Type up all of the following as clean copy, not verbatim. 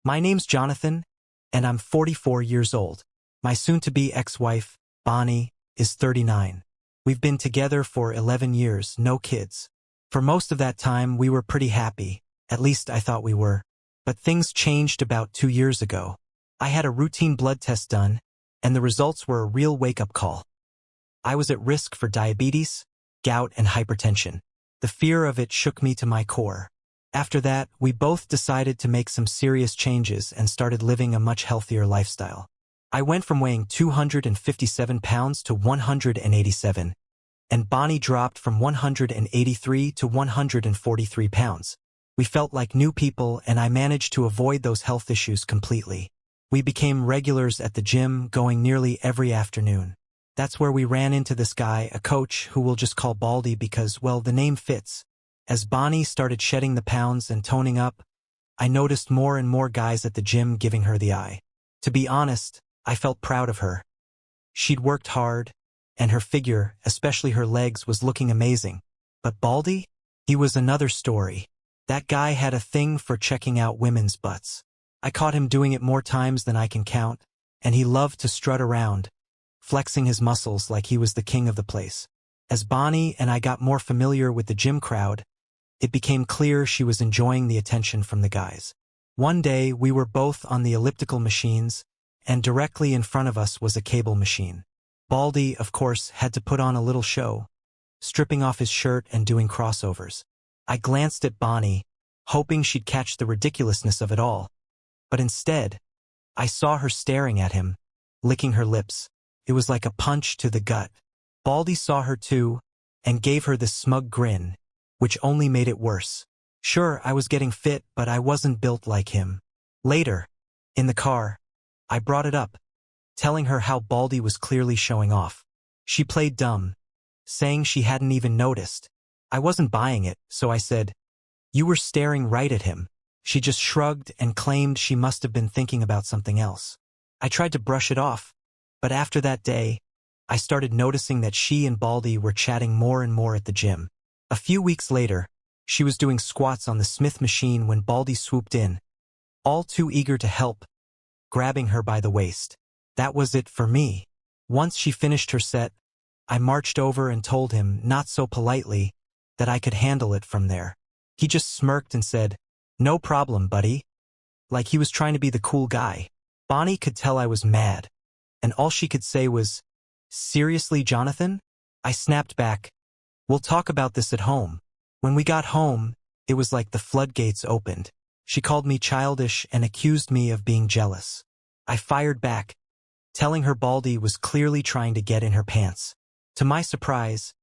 My name's Jonathan, and I'm 44 years old. My soon-to-be ex-wife, Bonnie, is 39. We've been together for 11 years, no kids. For most of that time, we were pretty happy. At least I thought we were. But things changed about 2 years ago. I had a routine blood test done, and the results were a real wake-up call. I was at risk for diabetes, gout, and hypertension. The fear of it shook me to my core. After that, we both decided to make some serious changes and started living a much healthier lifestyle. I went from weighing 257 pounds to 187, and Bonnie dropped from 183 to 143 pounds. We felt like new people, and I managed to avoid those health issues completely. We became regulars at the gym, going nearly every afternoon. That's where we ran into this guy, a coach who we'll just call Baldie because, well, the name fits. As Bonnie started shedding the pounds and toning up, I noticed more and more guys at the gym giving her the eye. To be honest, I felt proud of her. She'd worked hard, and her figure, especially her legs, was looking amazing. But Baldie? He was another story. That guy had a thing for checking out women's butts. I caught him doing it more times than I can count, and he loved to strut around, flexing his muscles like he was the king of the place. As Bonnie and I got more familiar with the gym crowd, it became clear she was enjoying the attention from the guys. One day, we were both on the elliptical machines, and directly in front of us was a cable machine. Baldie, of course, had to put on a little show, stripping off his shirt and doing crossovers. I glanced at Bonnie, hoping she'd catch the ridiculousness of it all. But instead, I saw her staring at him, licking her lips. It was like a punch to the gut. Baldie saw her too, and gave her this smug grin, which only made it worse. Sure, I was getting fit, but I wasn't built like him. Later, in the car, I brought it up, telling her how Baldie was clearly showing off. She played dumb, saying she hadn't even noticed. I wasn't buying it, so I said, "You were staring right at him." She just shrugged and claimed she must have been thinking about something else. I tried to brush it off, but after that day, I started noticing that she and Baldie were chatting more and more at the gym. A few weeks later, she was doing squats on the Smith machine when Baldie swooped in, all too eager to help, grabbing her by the waist. That was it for me. Once she finished her set, I marched over and told him, not so politely, that I could handle it from there. He just smirked and said, "No problem, buddy," like he was trying to be the cool guy. Bonnie could tell I was mad, and all she could say was, "Seriously, Jonathan?" I snapped back, "We'll talk about this at home." When we got home, it was like the floodgates opened. She called me childish and accused me of being jealous. I fired back, telling her Baldie was clearly trying to get in her pants. To my surprise,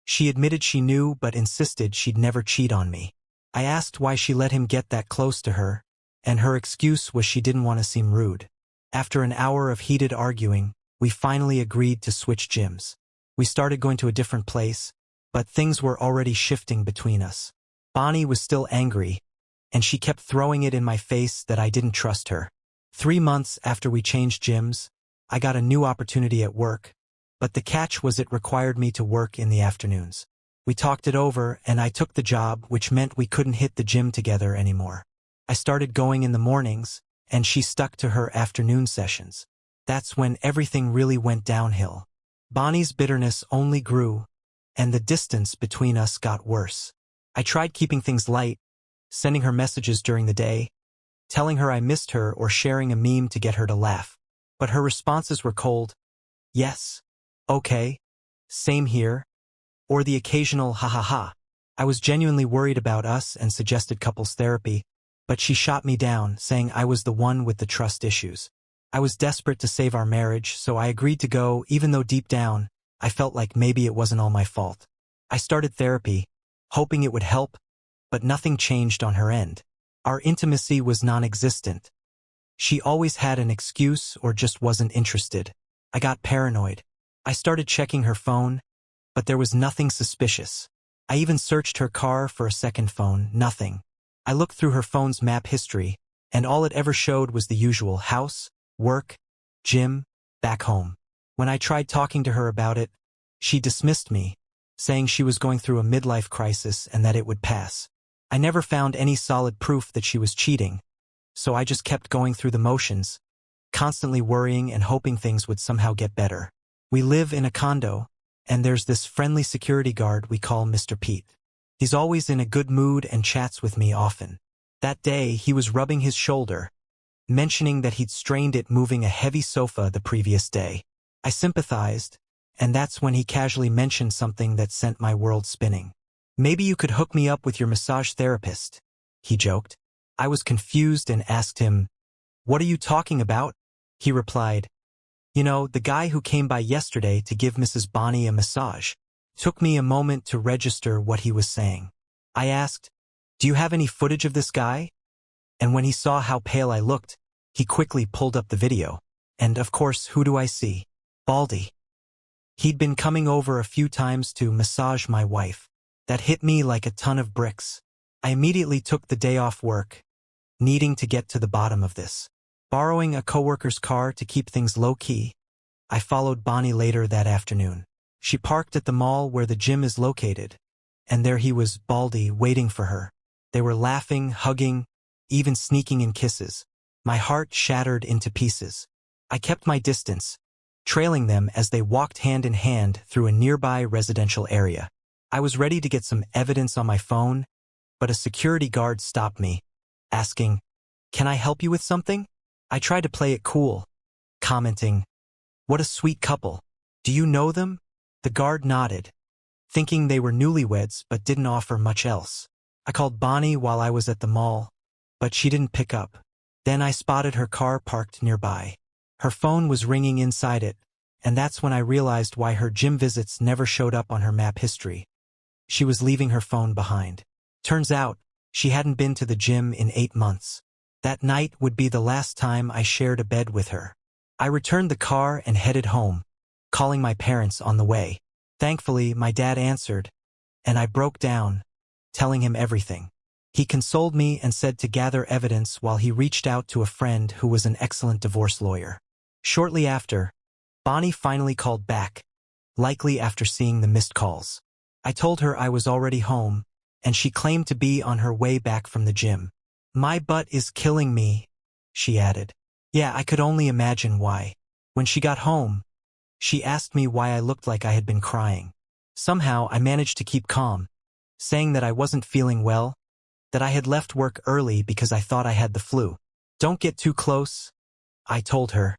she admitted she knew but insisted she'd never cheat on me. I asked why she let him get that close to her, and her excuse was she didn't want to seem rude. After an hour of heated arguing, we finally agreed to switch gyms. We started going to a different place, but things were already shifting between us. Bonnie was still angry, and she kept throwing it in my face that I didn't trust her. 3 months after we changed gyms, I got a new opportunity at work, but the catch was it required me to work in the afternoons. We talked it over, and I took the job, which meant we couldn't hit the gym together anymore. I started going in the mornings, and she stuck to her afternoon sessions. That's when everything really went downhill. Bonnie's bitterness only grew, and the distance between us got worse. I tried keeping things light, sending her messages during the day, telling her I missed her or sharing a meme to get her to laugh. But her responses were cold. "Yes. Okay. Same here." Or the occasional ha ha ha. I was genuinely worried about us and suggested couples therapy, but she shot me down, saying I was the one with the trust issues. I was desperate to save our marriage, so I agreed to go, even though deep down, I felt like maybe it wasn't all my fault. I started therapy, hoping it would help, but nothing changed on her end. Our intimacy was non-existent. She always had an excuse or just wasn't interested. I got paranoid. I started checking her phone, but there was nothing suspicious. I even searched her car for a second phone, nothing. I looked through her phone's map history, and all it ever showed was the usual house, work, gym, back home. When I tried talking to her about it, she dismissed me, saying she was going through a midlife crisis and that it would pass. I never found any solid proof that she was cheating, so I just kept going through the motions, constantly worrying and hoping things would somehow get better. We live in a condo, and there's this friendly security guard we call Mr. Pete. He's always in a good mood and chats with me often. That day, he was rubbing his shoulder, mentioning that he'd strained it moving a heavy sofa the previous day. I sympathized, and that's when he casually mentioned something that sent my world spinning. "Maybe you could hook me up with your massage therapist," he joked. I was confused and asked him, "What are you talking about?" He replied, "You know, the guy who came by yesterday to give Mrs. Baldie a massage." Took me a moment to register what he was saying. I asked, "Do you have any footage of this guy?" And when he saw how pale I looked, he quickly pulled up the video. And of course, who do I see? Baldie. He'd been coming over a few times to massage my wife. That hit me like a ton of bricks. I immediately took the day off work, needing to get to the bottom of this. Borrowing a coworker's car to keep things low-key, I followed Bonnie later that afternoon. She parked at the mall where the gym is located, and there he was, Baldie, waiting for her. They were laughing, hugging, even sneaking in kisses. My heart shattered into pieces. I kept my distance, trailing them as they walked hand in hand through a nearby residential area. I was ready to get some evidence on my phone, but a security guard stopped me, asking, "Can I help you with something?" I tried to play it cool, commenting, "What a sweet couple. Do you know them?" The guard nodded, thinking they were newlyweds but didn't offer much else. I called Bonnie while I was at the mall, but she didn't pick up. Then I spotted her car parked nearby. Her phone was ringing inside it, and that's when I realized why her gym visits never showed up on her map history. She was leaving her phone behind. Turns out, she hadn't been to the gym in 8 months. That night would be the last time I shared a bed with her. I returned the car and headed home, calling my parents on the way. Thankfully, my dad answered, and I broke down, telling him everything. He consoled me and said to gather evidence while he reached out to a friend who was an excellent divorce lawyer. Shortly after, Bonnie finally called back, likely after seeing the missed calls. I told her I was already home, and she claimed to be on her way back from the gym. "My butt is killing me," she added. Yeah, I could only imagine why. When she got home, she asked me why I looked like I had been crying. Somehow, I managed to keep calm, saying that I wasn't feeling well, that I had left work early because I thought I had the flu. "Don't get too close," I told her.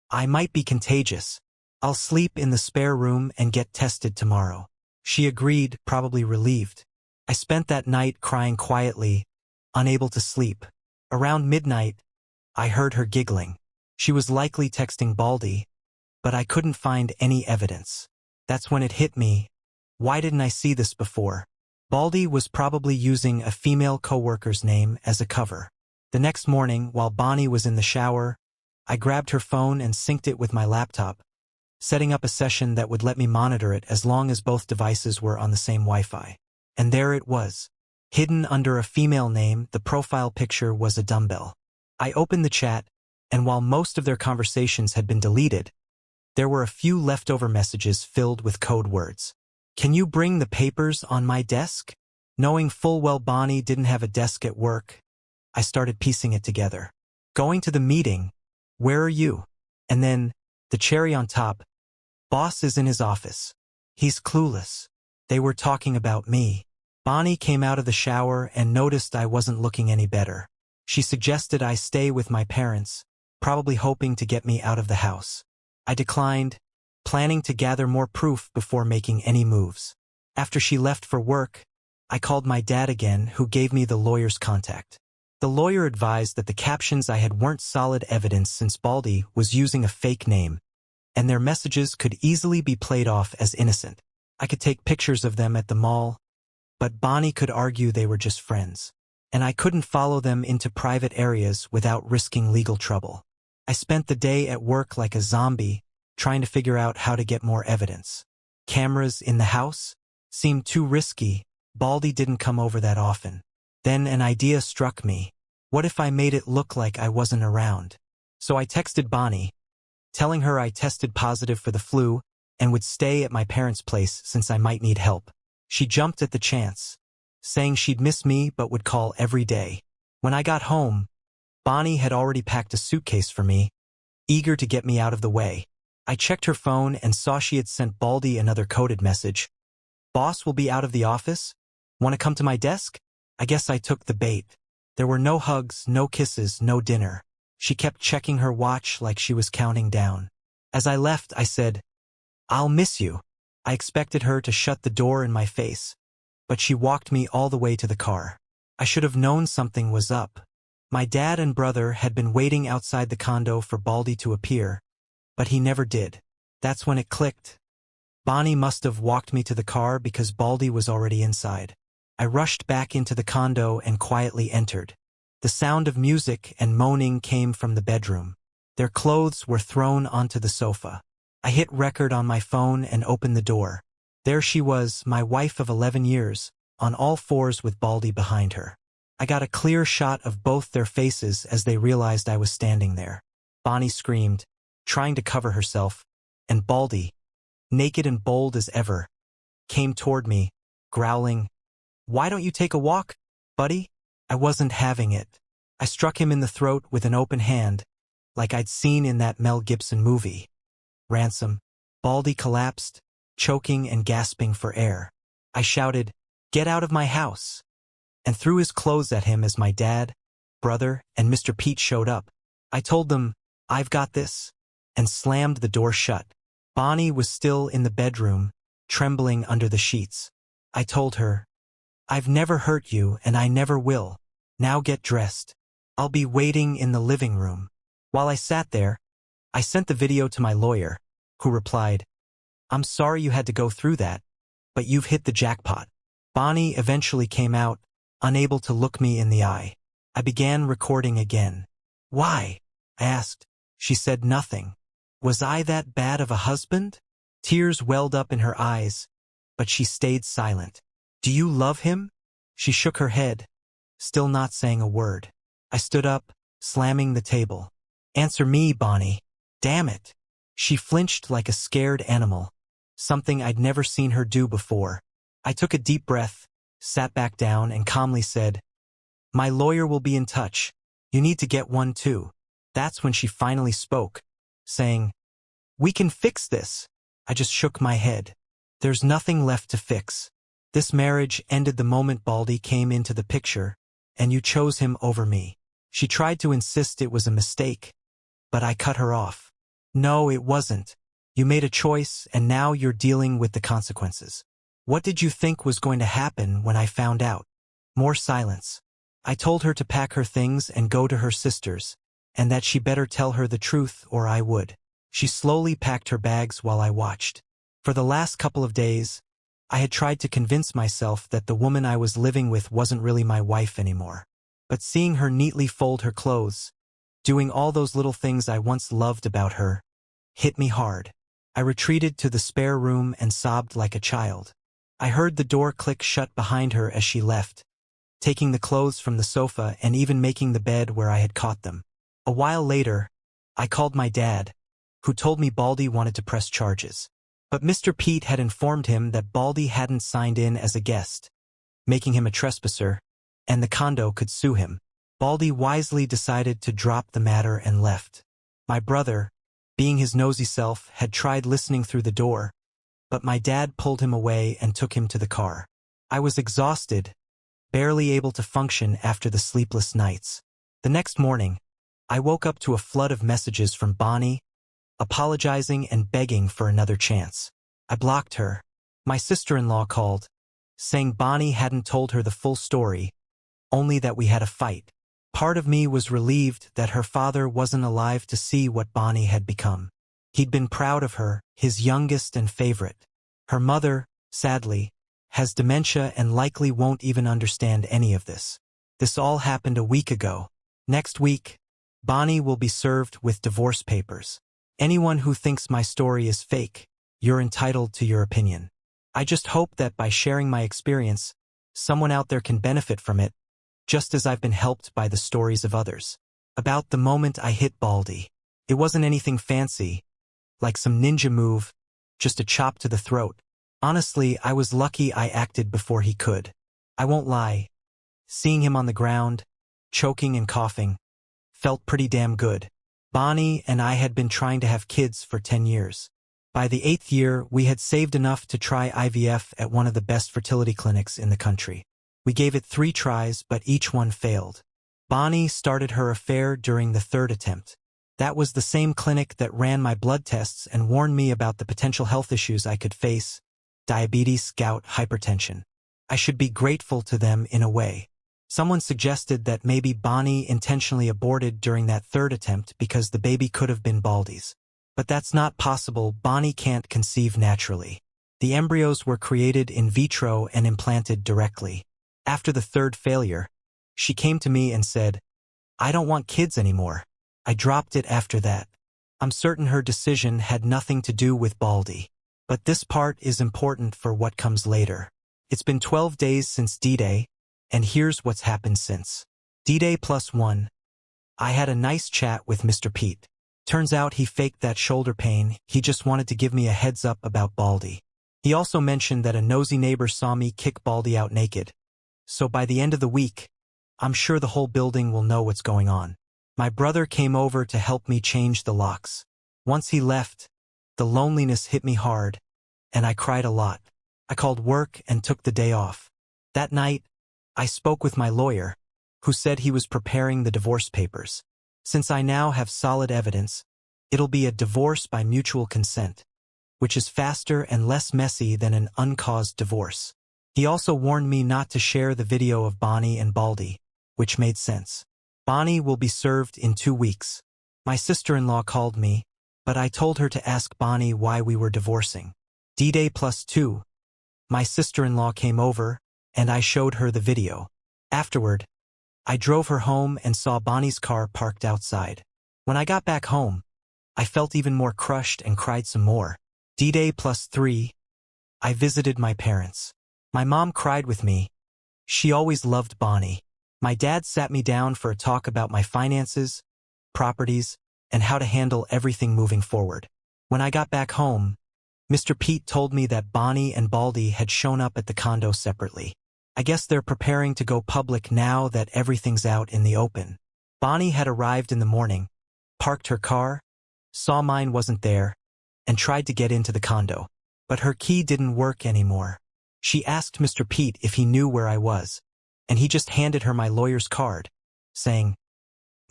"I might be contagious. I'll sleep in the spare room and get tested tomorrow." She agreed, probably relieved. I spent that night crying quietly, unable to sleep. Around midnight, I heard her giggling. She was likely texting Baldie, but I couldn't find any evidence. That's when it hit me. Why didn't I see this before? Baldie was probably using a female coworker's name as a cover. The next morning, while Bonnie was in the shower, I grabbed her phone and synced it with my laptop, setting up a session that would let me monitor it as long as both devices were on the same Wi-Fi. And there it was. Hidden under a female name, the profile picture was a dumbbell. I opened the chat, and while most of their conversations had been deleted, there were a few leftover messages filled with code words. "Can you bring the papers on my desk?" Knowing full well Bonnie didn't have a desk at work, I started piecing it together. Going to the meeting, "Where are you?" And then, the cherry on top, "Boss is in his office. He's clueless." They were talking about me. Bonnie came out of the shower and noticed I wasn't looking any better. She suggested I stay with my parents, probably hoping to get me out of the house. I declined, planning to gather more proof before making any moves. After she left for work, I called my dad again, who gave me the lawyer's contact. The lawyer advised that the captions I had weren't solid evidence since Baldie was using a fake name, and their messages could easily be played off as innocent. I could take pictures of them at the mall, but Bonnie could argue they were just friends, and I couldn't follow them into private areas without risking legal trouble. I spent the day at work like a zombie, trying to figure out how to get more evidence. Cameras in the house seemed too risky. Baldie didn't come over that often. Then an idea struck me. What if I made it look like I wasn't around? So I texted Bonnie, telling her I tested positive for the flu and would stay at my parents' place since I might need help. She jumped at the chance, saying she'd miss me but would call every day. When I got home, Bonnie had already packed a suitcase for me, eager to get me out of the way. I checked her phone and saw she had sent Baldie another coded message. Boss will be out of the office? Want to come to my desk? I guess I took the bait. There were no hugs, no kisses, no dinner. She kept checking her watch like she was counting down. As I left, I said, "I'll miss you." I expected her to shut the door in my face, but she walked me all the way to the car. I should have known something was up. My dad and brother had been waiting outside the condo for Baldie to appear, but he never did. That's when it clicked. Bonnie must have walked me to the car because Baldie was already inside. I rushed back into the condo and quietly entered. The sound of music and moaning came from the bedroom. Their clothes were thrown onto the sofa. I hit record on my phone and opened the door. There she was, my wife of 11 years, on all fours with Baldie behind her. I got a clear shot of both their faces as they realized I was standing there. Bonnie screamed, trying to cover herself, and Baldie, naked and bold as ever, came toward me, growling, "Why don't you take a walk, buddy?" I wasn't having it. I struck him in the throat with an open hand, like I'd seen in that Mel Gibson movie. Ransom. Baldie collapsed, choking and gasping for air. I shouted, "Get out of my house!" and threw his clothes at him as my dad, brother, and Mr. Pete showed up. I told them, "I've got this," and slammed the door shut. Bonnie was still in the bedroom, trembling under the sheets. I told her, "I've never hurt you and I never will. Now get dressed. I'll be waiting in the living room." While I sat there, I sent the video to my lawyer, who replied, "I'm sorry you had to go through that, but you've hit the jackpot." Bonnie eventually came out, unable to look me in the eye. I began recording again. "Why?" I asked. She said nothing. Was I that bad of a husband? Tears welled up in her eyes, but she stayed silent. "Do you love him?" She shook her head, still not saying a word. I stood up, slamming the table. "Answer me, Bonnie. Damn it." She flinched like a scared animal, something I'd never seen her do before. I took a deep breath, sat back down, and calmly said, "My lawyer will be in touch. You need to get one too." That's when she finally spoke, saying, "We can fix this." I just shook my head. There's nothing left to fix. This marriage ended the moment Baldie came into the picture, and you chose him over me. She tried to insist it was a mistake, but I cut her off. "No, it wasn't. You made a choice, and now you're dealing with the consequences. What did you think was going to happen when I found out?" More silence. I told her to pack her things and go to her sister's, and that she better tell her the truth or I would. She slowly packed her bags while I watched. For the last couple of days, I had tried to convince myself that the woman I was living with wasn't really my wife anymore. But seeing her neatly fold her clothes, doing all those little things I once loved about her, hit me hard. I retreated to the spare room and sobbed like a child. I heard the door click shut behind her as she left, taking the clothes from the sofa and even making the bed where I had caught them. A while later, I called my dad, who told me Baldie wanted to press charges. But Mr. Pete had informed him that Baldie hadn't signed in as a guest, making him a trespasser, and the condo could sue him. Baldie wisely decided to drop the matter and left. My brother, being his nosy self, had tried listening through the door, but my dad pulled him away and took him to the car. I was exhausted, barely able to function after the sleepless nights. The next morning, I woke up to a flood of messages from Bonnie, apologizing and begging for another chance. I blocked her. My sister-in-law called, saying Bonnie hadn't told her the full story, only that we had a fight. Part of me was relieved that her father wasn't alive to see what Bonnie had become. He'd been proud of her, his youngest and favorite. Her mother, sadly, has dementia and likely won't even understand any of this. This all happened a week ago. Next week, Bonnie will be served with divorce papers. Anyone who thinks my story is fake, you're entitled to your opinion. I just hope that by sharing my experience, someone out there can benefit from it, just as I've been helped by the stories of others. About the moment I hit Baldie. It wasn't anything fancy, like some ninja move, just a chop to the throat. Honestly, I was lucky I acted before he could. I won't lie. Seeing him on the ground, choking and coughing, felt pretty damn good. Bonnie and I had been trying to have kids for 10 years. By the 8th year, we had saved enough to try IVF at one of the best fertility clinics in the country. We gave it 3 tries, but each one failed. Bonnie started her affair during the 3rd attempt. That was the same clinic that ran my blood tests and warned me about the potential health issues I could face: diabetes, gout, hypertension. I should be grateful to them in a way. Someone suggested that maybe Bonnie intentionally aborted during that 3rd attempt because the baby could have been Baldie's. But that's not possible. Bonnie can't conceive naturally. The embryos were created in vitro and implanted directly. After the 3rd failure, she came to me and said, "I don't want kids anymore." I dropped it after that. I'm certain her decision had nothing to do with Baldie. But this part is important for what comes later. It's been 12 days since D-Day, and here's what's happened since. D-Day +1. I had a nice chat with Mr. Pete. Turns out he faked that shoulder pain. He just wanted to give me a heads up about Baldie. He also mentioned that a nosy neighbor saw me kick Baldie out naked. So by the end of the week, I'm sure the whole building will know what's going on. My brother came over to help me change the locks. Once he left, the loneliness hit me hard, and I cried a lot. I called work and took the day off. That night, I spoke with my lawyer, who said he was preparing the divorce papers. Since I now have solid evidence, it'll be a divorce by mutual consent, which is faster and less messy than an uncaused divorce. He also warned me not to share the video of Bonnie and Baldie, which made sense. Bonnie will be served in 2 weeks. My sister-in-law called me, but I told her to ask Bonnie why we were divorcing. D-Day +2. My sister-in-law came over, and I showed her the video. Afterward, I drove her home and saw Bonnie's car parked outside. When I got back home, I felt even more crushed and cried some more. D-Day +3. I visited my parents. My mom cried with me. She always loved Bonnie. My dad sat me down for a talk about my finances, properties, and how to handle everything moving forward. When I got back home, Mr. Pete told me that Bonnie and Baldie had shown up at the condo separately. I guess they're preparing to go public now that everything's out in the open. Bonnie had arrived in the morning, parked her car, saw mine wasn't there, and tried to get into the condo. But her key didn't work anymore. She asked Mr. Pete if he knew where I was, and he just handed her my lawyer's card, saying,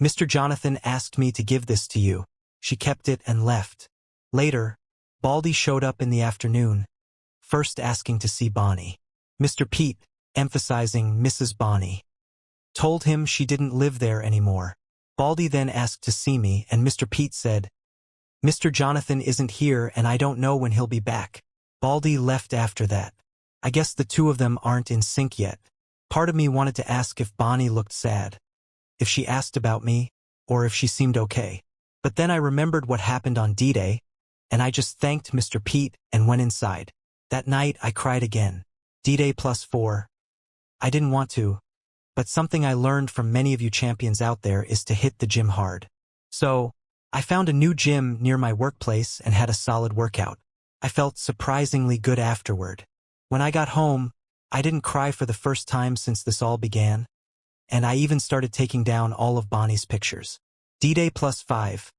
"Mr. Jonathan asked me to give this to you." She kept it and left. Later, Baldie showed up in the afternoon, first asking to see Bonnie. Mr. Pete, emphasizing Mrs. Bonnie, told him she didn't live there anymore. Baldie then asked to see me, and Mr. Pete said, "Mr. Jonathan isn't here and I don't know when he'll be back." Baldie left after that. I guess the two of them aren't in sync yet. Part of me wanted to ask if Bonnie looked sad, if she asked about me, or if she seemed okay. But then I remembered what happened on D-Day, and I just thanked Mr. Pete and went inside. That night I cried again. D-Day +4. I didn't want to, but something I learned from many of you champions out there is to hit the gym hard. So, I found a new gym near my workplace and had a solid workout. I felt surprisingly good afterward. When I got home, I didn't cry for the first time since this all began, and I even started taking down all of Bonnie's pictures. D-Day +5.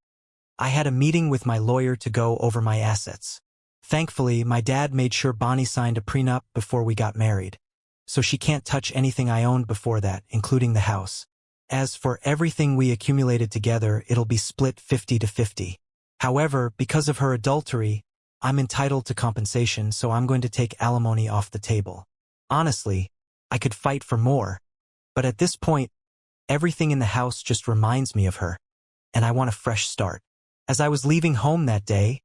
I had a meeting with my lawyer to go over my assets. Thankfully, my dad made sure Bonnie signed a prenup before we got married, so she can't touch anything I owned before that, including the house. As for everything we accumulated together, it'll be split 50-50. However, because of her adultery, I'm entitled to compensation, so I'm going to take alimony off the table. Honestly, I could fight for more, but at this point, everything in the house just reminds me of her, and I want a fresh start. As I was leaving home that day,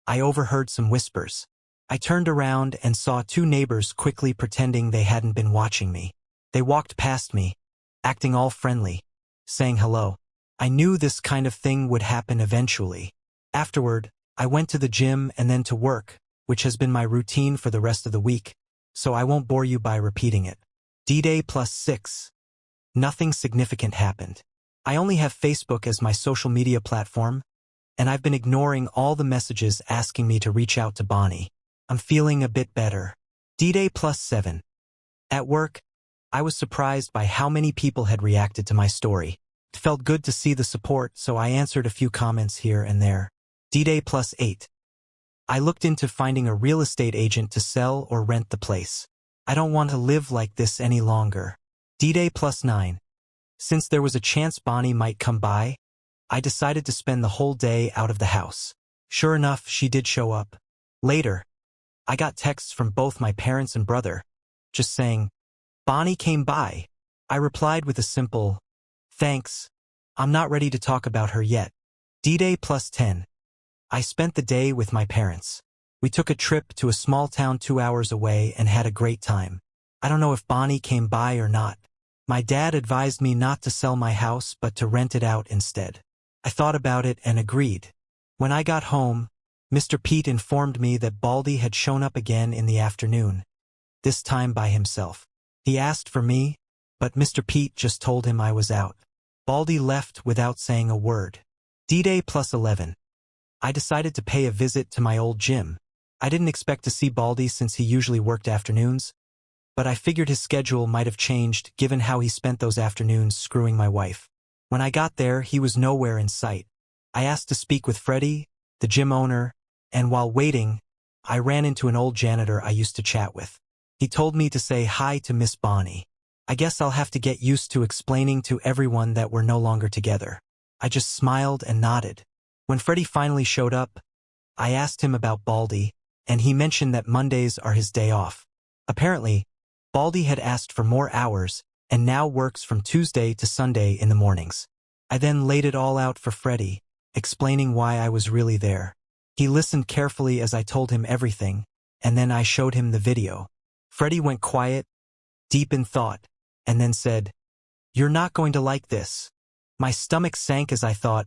I overheard some whispers. I turned around and saw 2 neighbors quickly pretending they hadn't been watching me. They walked past me, acting all friendly, saying hello. I knew this kind of thing would happen eventually. Afterward, I went to the gym and then to work, which has been my routine for the rest of the week, so I won't bore you by repeating it. D-Day +6. Nothing significant happened. I only have Facebook as my social media platform, and I've been ignoring all the messages asking me to reach out to Bonnie. I'm feeling a bit better. D-Day +7. At work, I was surprised by how many people had reacted to my story. It felt good to see the support, so I answered a few comments here and there. D-Day +8. I looked into finding a real estate agent to sell or rent the place. I don't want to live like this any longer. D-Day +9. Since there was a chance Bonnie might come by, I decided to spend the whole day out of the house. Sure enough, she did show up. Later, I got texts from both my parents and brother, just saying, "Bonnie came by." I replied with a simple, "Thanks. I'm not ready to talk about her yet." D-Day +10. I spent the day with my parents. We took a trip to a small town 2 hours away and had a great time. I don't know if Bonnie came by or not. My dad advised me not to sell my house but to rent it out instead. I thought about it and agreed. When I got home, Mr. Pete informed me that Baldie had shown up again in the afternoon, this time by himself. He asked for me, but Mr. Pete just told him I was out. Baldie left without saying a word. D-Day +11. I decided to pay a visit to my old gym. I didn't expect to see Baldie since he usually worked afternoons, but I figured his schedule might have changed given how he spent those afternoons screwing my wife. When I got there, he was nowhere in sight. I asked to speak with Freddie, the gym owner, and while waiting, I ran into an old janitor I used to chat with. He told me to say hi to Miss Bonnie. I guess I'll have to get used to explaining to everyone that we're no longer together. I just smiled and nodded. When Freddie finally showed up, I asked him about Baldie, and he mentioned that Mondays are his day off. Apparently, Baldie had asked for more hours and now works from Tuesday to Sunday in the mornings. I then laid it all out for Freddie, explaining why I was really there. He listened carefully as I told him everything, and then I showed him the video. Freddie went quiet, deep in thought, and then said, "You're not going to like this." My stomach sank as I thought,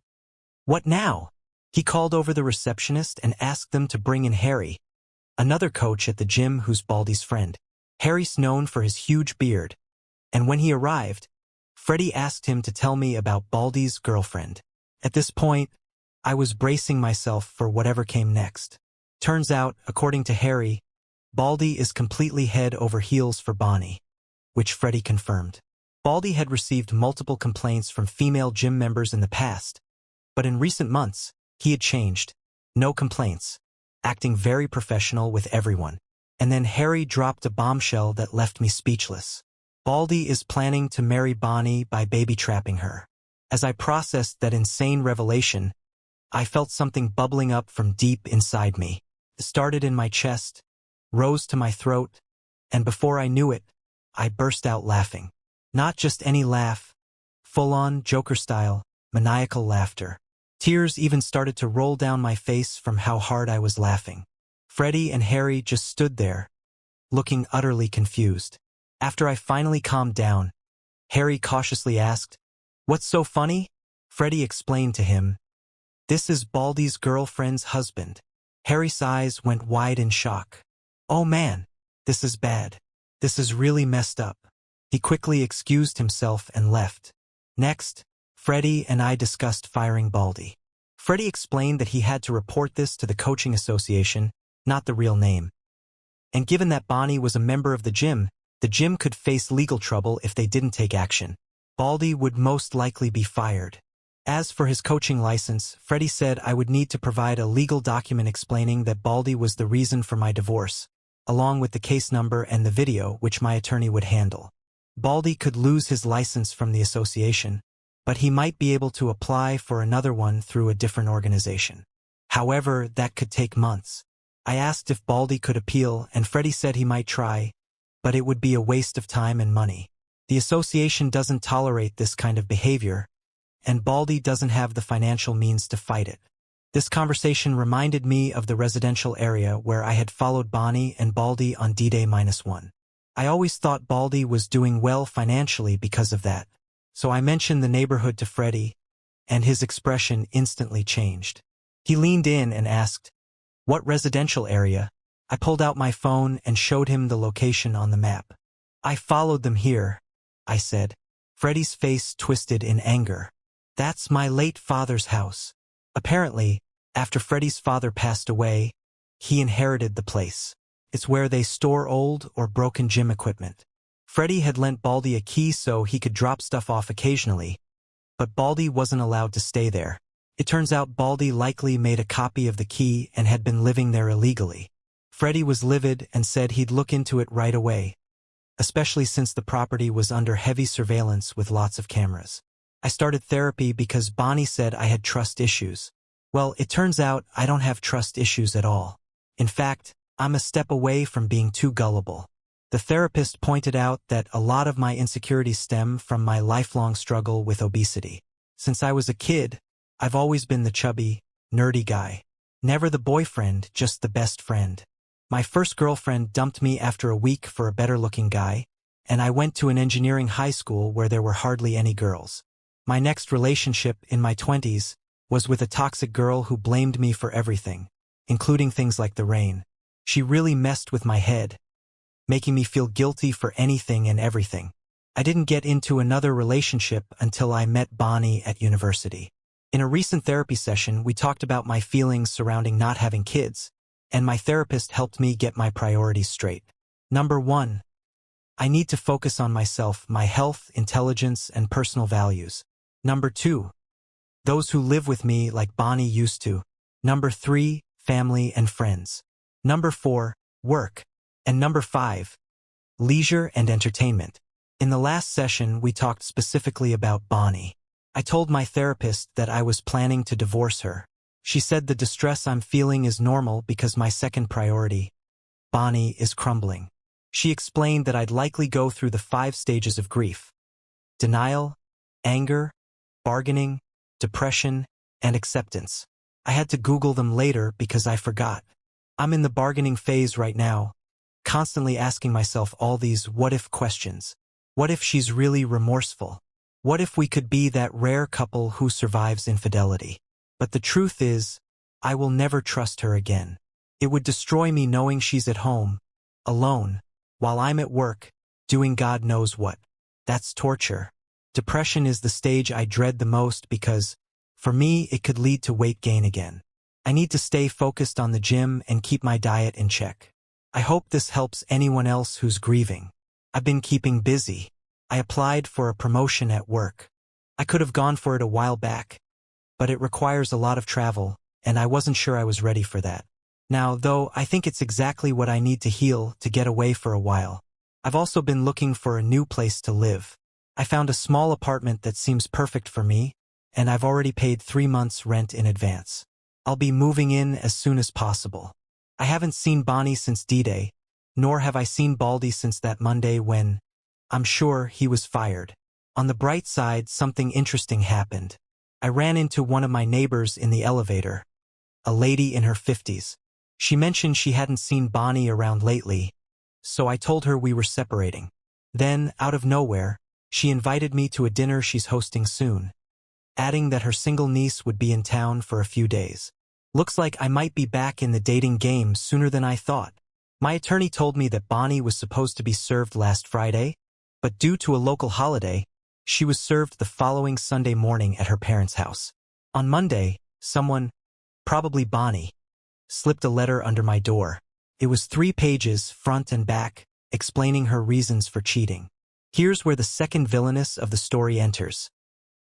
"What now?" He called over the receptionist and asked them to bring in Harry, another coach at the gym who's Baldie's friend. Harry's known for his huge beard, and when he arrived, Freddie asked him to tell me about Baldie's girlfriend. At this point, I was bracing myself for whatever came next. Turns out, according to Harry, Baldie is completely head over heels for Bonnie, which Freddie confirmed. Baldie had received multiple complaints from female gym members in the past, but in recent months, he had changed. No complaints, acting very professional with everyone. And then Harry dropped a bombshell that left me speechless. Baldie is planning to marry Bonnie by baby-trapping her. As I processed that insane revelation, I felt something bubbling up from deep inside me. It started in my chest, rose to my throat, and before I knew it, I burst out laughing. Not just any laugh, full-on Joker-style, maniacal laughter. Tears even started to roll down my face from how hard I was laughing. Freddie and Harry just stood there, looking utterly confused. After I finally calmed down, Harry cautiously asked, "What's so funny?" Freddie explained to him, "This is Baldie's girlfriend's husband." Harry's eyes went wide in shock. "Oh man, this is bad. This is really messed up." He quickly excused himself and left. Next, Freddie and I discussed firing Baldie. Freddie explained that he had to report this to the coaching association, not the real name. And given that Bonnie was a member of the gym could face legal trouble if they didn't take action. Baldie would most likely be fired. As for his coaching license, Freddie said I would need to provide a legal document explaining that Baldie was the reason for my divorce, along with the case number and the video, which my attorney would handle. Baldie could lose his license from the association, but he might be able to apply for another one through a different organization. However, that could take months. I asked if Baldie could appeal, and Freddie said he might try, but it would be a waste of time and money. The association doesn't tolerate this kind of behavior, and Baldie doesn't have the financial means to fight it. This conversation reminded me of the residential area where I had followed Bonnie and Baldie on D-Day -1. I always thought Baldie was doing well financially because of that, so I mentioned the neighborhood to Freddie, and his expression instantly changed. He leaned in and asked, "What residential area?" I pulled out my phone and showed him the location on the map. "I followed them here," I said. Freddie's face twisted in anger. "That's my late father's house." Apparently, after Freddie's father passed away, he inherited the place. It's where they store old or broken gym equipment. Freddie had lent Baldie a key so he could drop stuff off occasionally, but Baldie wasn't allowed to stay there. It turns out Baldie likely made a copy of the key and had been living there illegally. Freddie was livid and said he'd look into it right away, especially since the property was under heavy surveillance with lots of cameras. I started therapy because Bonnie said I had trust issues. Well, it turns out I don't have trust issues at all. In fact, I'm a step away from being too gullible. The therapist pointed out that a lot of my insecurities stem from my lifelong struggle with obesity. Since I was a kid, I've always been the chubby, nerdy guy. Never the boyfriend, just the best friend. My first girlfriend dumped me after a week for a better-looking guy, and I went to an engineering high school where there were hardly any girls. My next relationship, in my 20s, was with a toxic girl who blamed me for everything, including things like the rain. She really messed with my head, making me feel guilty for anything and everything. I didn't get into another relationship until I met Bonnie at university. In a recent therapy session, we talked about my feelings surrounding not having kids, and my therapist helped me get my priorities straight. Number 1. I need to focus on myself, my health, intelligence, and personal values. Number 2. Those who live with me like Bonnie used to. Number 3. Family and friends. Number 4. Work. And number 5. Leisure and entertainment. In the last session, we talked specifically about Bonnie. I told my therapist that I was planning to divorce her. She said the distress I'm feeling is normal because my second priority, Bonnie, is crumbling. She explained that I'd likely go through the 5 stages of grief: denial, anger, bargaining, depression, and acceptance. I had to Google them later because I forgot. I'm in the bargaining phase right now, constantly asking myself all these what-if questions. What if she's really remorseful? What if we could be that rare couple who survives infidelity? But the truth is, I will never trust her again. It would destroy me knowing she's at home, alone, while I'm at work, doing God knows what. That's torture. Depression is the stage I dread the most because, for me, it could lead to weight gain again. I need to stay focused on the gym and keep my diet in check. I hope this helps anyone else who's grieving. I've been keeping busy. I applied for a promotion at work. I could have gone for it a while back, but it requires a lot of travel, and I wasn't sure I was ready for that. Now, though, I think it's exactly what I need to heal to get away for a while. I've also been looking for a new place to live. I found a small apartment that seems perfect for me, and I've already paid 3 months' rent in advance. I'll be moving in as soon as possible. I haven't seen Bonnie since D-Day, nor have I seen Baldie since that Monday when, I'm sure, he was fired. On the bright side, something interesting happened. I ran into one of my neighbors in the elevator, a lady in her 50s. She mentioned she hadn't seen Bonnie around lately, so I told her we were separating. Then, out of nowhere, she invited me to a dinner she's hosting soon, adding that her single niece would be in town for a few days. Looks like I might be back in the dating game sooner than I thought. My attorney told me that Bonnie was supposed to be served last Friday, but due to a local holiday, she was served the following Sunday morning at her parents' house. On Monday, someone, probably Bonnie, slipped a letter under my door. It was 3 pages, front and back, explaining her reasons for cheating. Here's where the second villainess of the story enters.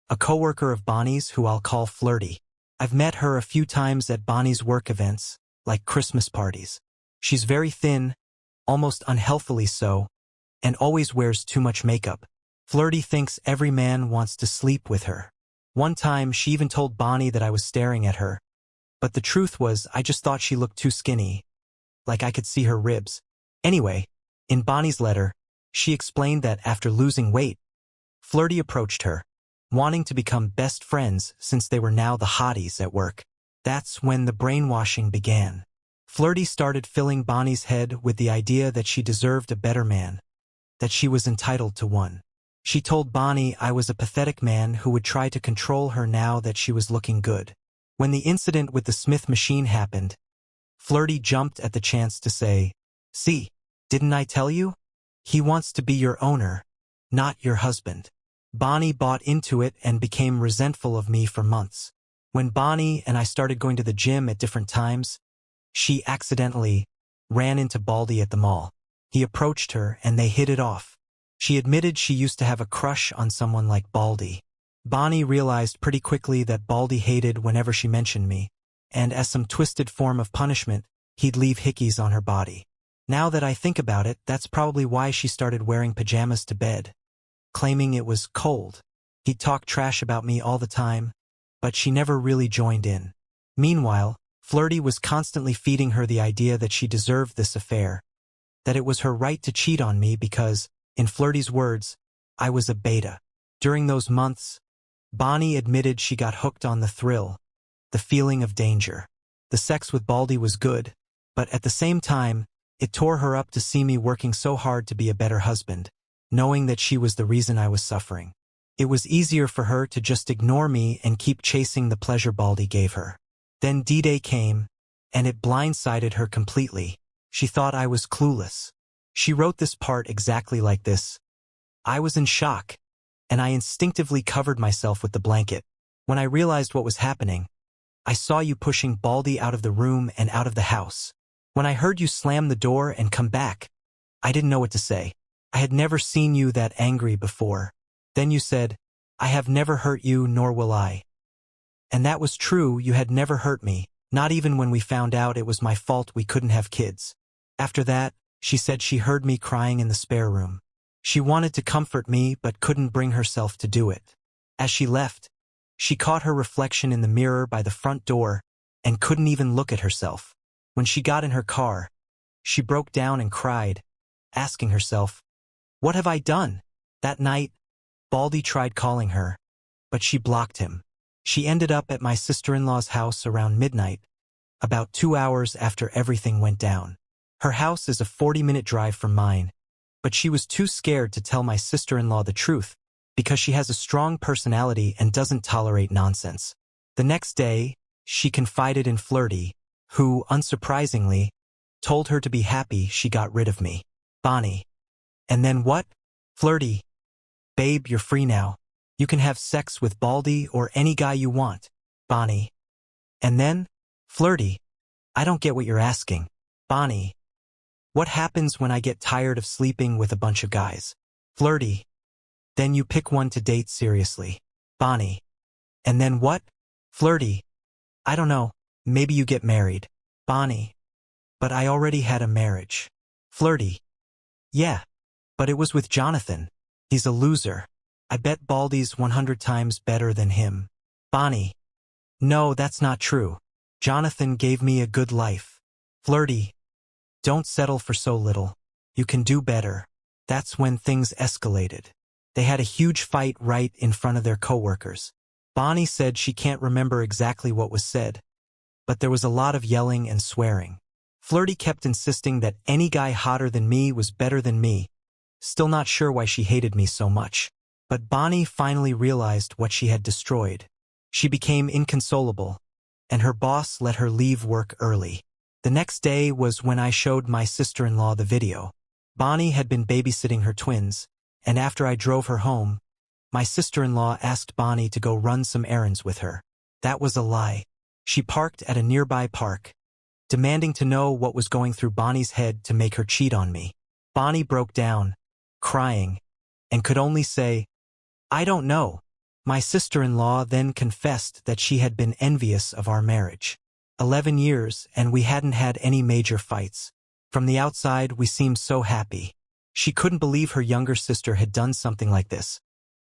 A coworker of Bonnie's who I'll call Flirty. I've met her a few times at Bonnie's work events, like Christmas parties. She's very thin, almost unhealthily so, and always wears too much makeup. Flirty thinks every man wants to sleep with her. One time, she even told Bonnie that I was staring at her. But the truth was, I just thought she looked too skinny, like I could see her ribs. Anyway, in Bonnie's letter, she explained that after losing weight, Flirty approached her, wanting to become best friends since they were now the hotties at work. That's when the brainwashing began. Flirty started filling Bonnie's head with the idea that she deserved a better man, that she was entitled to one. She told Bonnie I was a pathetic man who would try to control her now that she was looking good. When the incident with the Smith machine happened, Flirty jumped at the chance to say, "See, didn't I tell you? He wants to be your owner, not your husband." Bonnie bought into it and became resentful of me for months. When Bonnie and I started going to the gym at different times, she accidentally ran into Baldie at the mall. He approached her and they hit it off. She admitted she used to have a crush on someone like Baldie. Bonnie realized pretty quickly that Baldie hated whenever she mentioned me, and as some twisted form of punishment, he'd leave hickeys on her body. Now that I think about it, that's probably why she started wearing pajamas to bed, claiming it was cold. He'd talk trash about me all the time, but she never really joined in. Meanwhile, Flirty was constantly feeding her the idea that she deserved this affair, that it was her right to cheat on me because, in Flirty's words, I was a beta. During those months, Bonnie admitted she got hooked on the thrill, the feeling of danger. The sex with Baldie was good, but at the same time, it tore her up to see me working so hard to be a better husband, knowing that she was the reason I was suffering. It was easier for her to just ignore me and keep chasing the pleasure Baldie gave her. Then D-Day came, and it blindsided her completely. She thought I was clueless. She wrote this part exactly like this. I was in shock, and I instinctively covered myself with the blanket. When I realized what was happening, I saw you pushing Baldie out of the room and out of the house. When I heard you slam the door and come back, I didn't know what to say. I had never seen you that angry before. Then you said, I have never hurt you, nor will I. And that was true, you had never hurt me, not even when we found out it was my fault we couldn't have kids. After that, she said she heard me crying in the spare room. She wanted to comfort me but couldn't bring herself to do it. As she left, she caught her reflection in the mirror by the front door and couldn't even look at herself. When she got in her car, she broke down and cried, asking herself, what have I done? That night, Baldie tried calling her, but she blocked him. She ended up at my sister-in-law's house around midnight, about 2 hours after everything went down. Her house is a 40-minute drive from mine, but she was too scared to tell my sister-in-law the truth because she has a strong personality and doesn't tolerate nonsense. The next day, she confided in Flirty, who, unsurprisingly, told her to be happy she got rid of me. Bonnie. And then what? Flirty. Babe, you're free now. You can have sex with Baldie or any guy you want. Bonnie. And then? Flirty. I don't get what you're asking. Bonnie. What happens when I get tired of sleeping with a bunch of guys? Flirty. Then you pick one to date seriously. Bonnie. And then what? Flirty. I don't know. Maybe you get married. Bonnie. But I already had a marriage. Flirty. Yeah. But it was with Jonathan. He's a loser. I bet Baldie's 100 times better than him. Bonnie. No, that's not true. Jonathan gave me a good life. Flirty. Don't settle for so little. You can do better. That's when things escalated. They had a huge fight right in front of their coworkers. Bonnie said she can't remember exactly what was said, but there was a lot of yelling and swearing. Flirty kept insisting that any guy hotter than me was better than me, still not sure why she hated me so much. But Bonnie finally realized what she had destroyed. She became inconsolable, and her boss let her leave work early. The next day was when I showed my sister-in-law the video. Bonnie had been babysitting her twins, and after I drove her home, my sister-in-law asked Bonnie to go run some errands with her. That was a lie. She parked at a nearby park, demanding to know what was going through Bonnie's head to make her cheat on me. Bonnie broke down, crying, and could only say, I don't know. My sister-in-law then confessed that she had been envious of our marriage. 11 years, and we hadn't had any major fights. From the outside, we seemed so happy. She couldn't believe her younger sister had done something like this,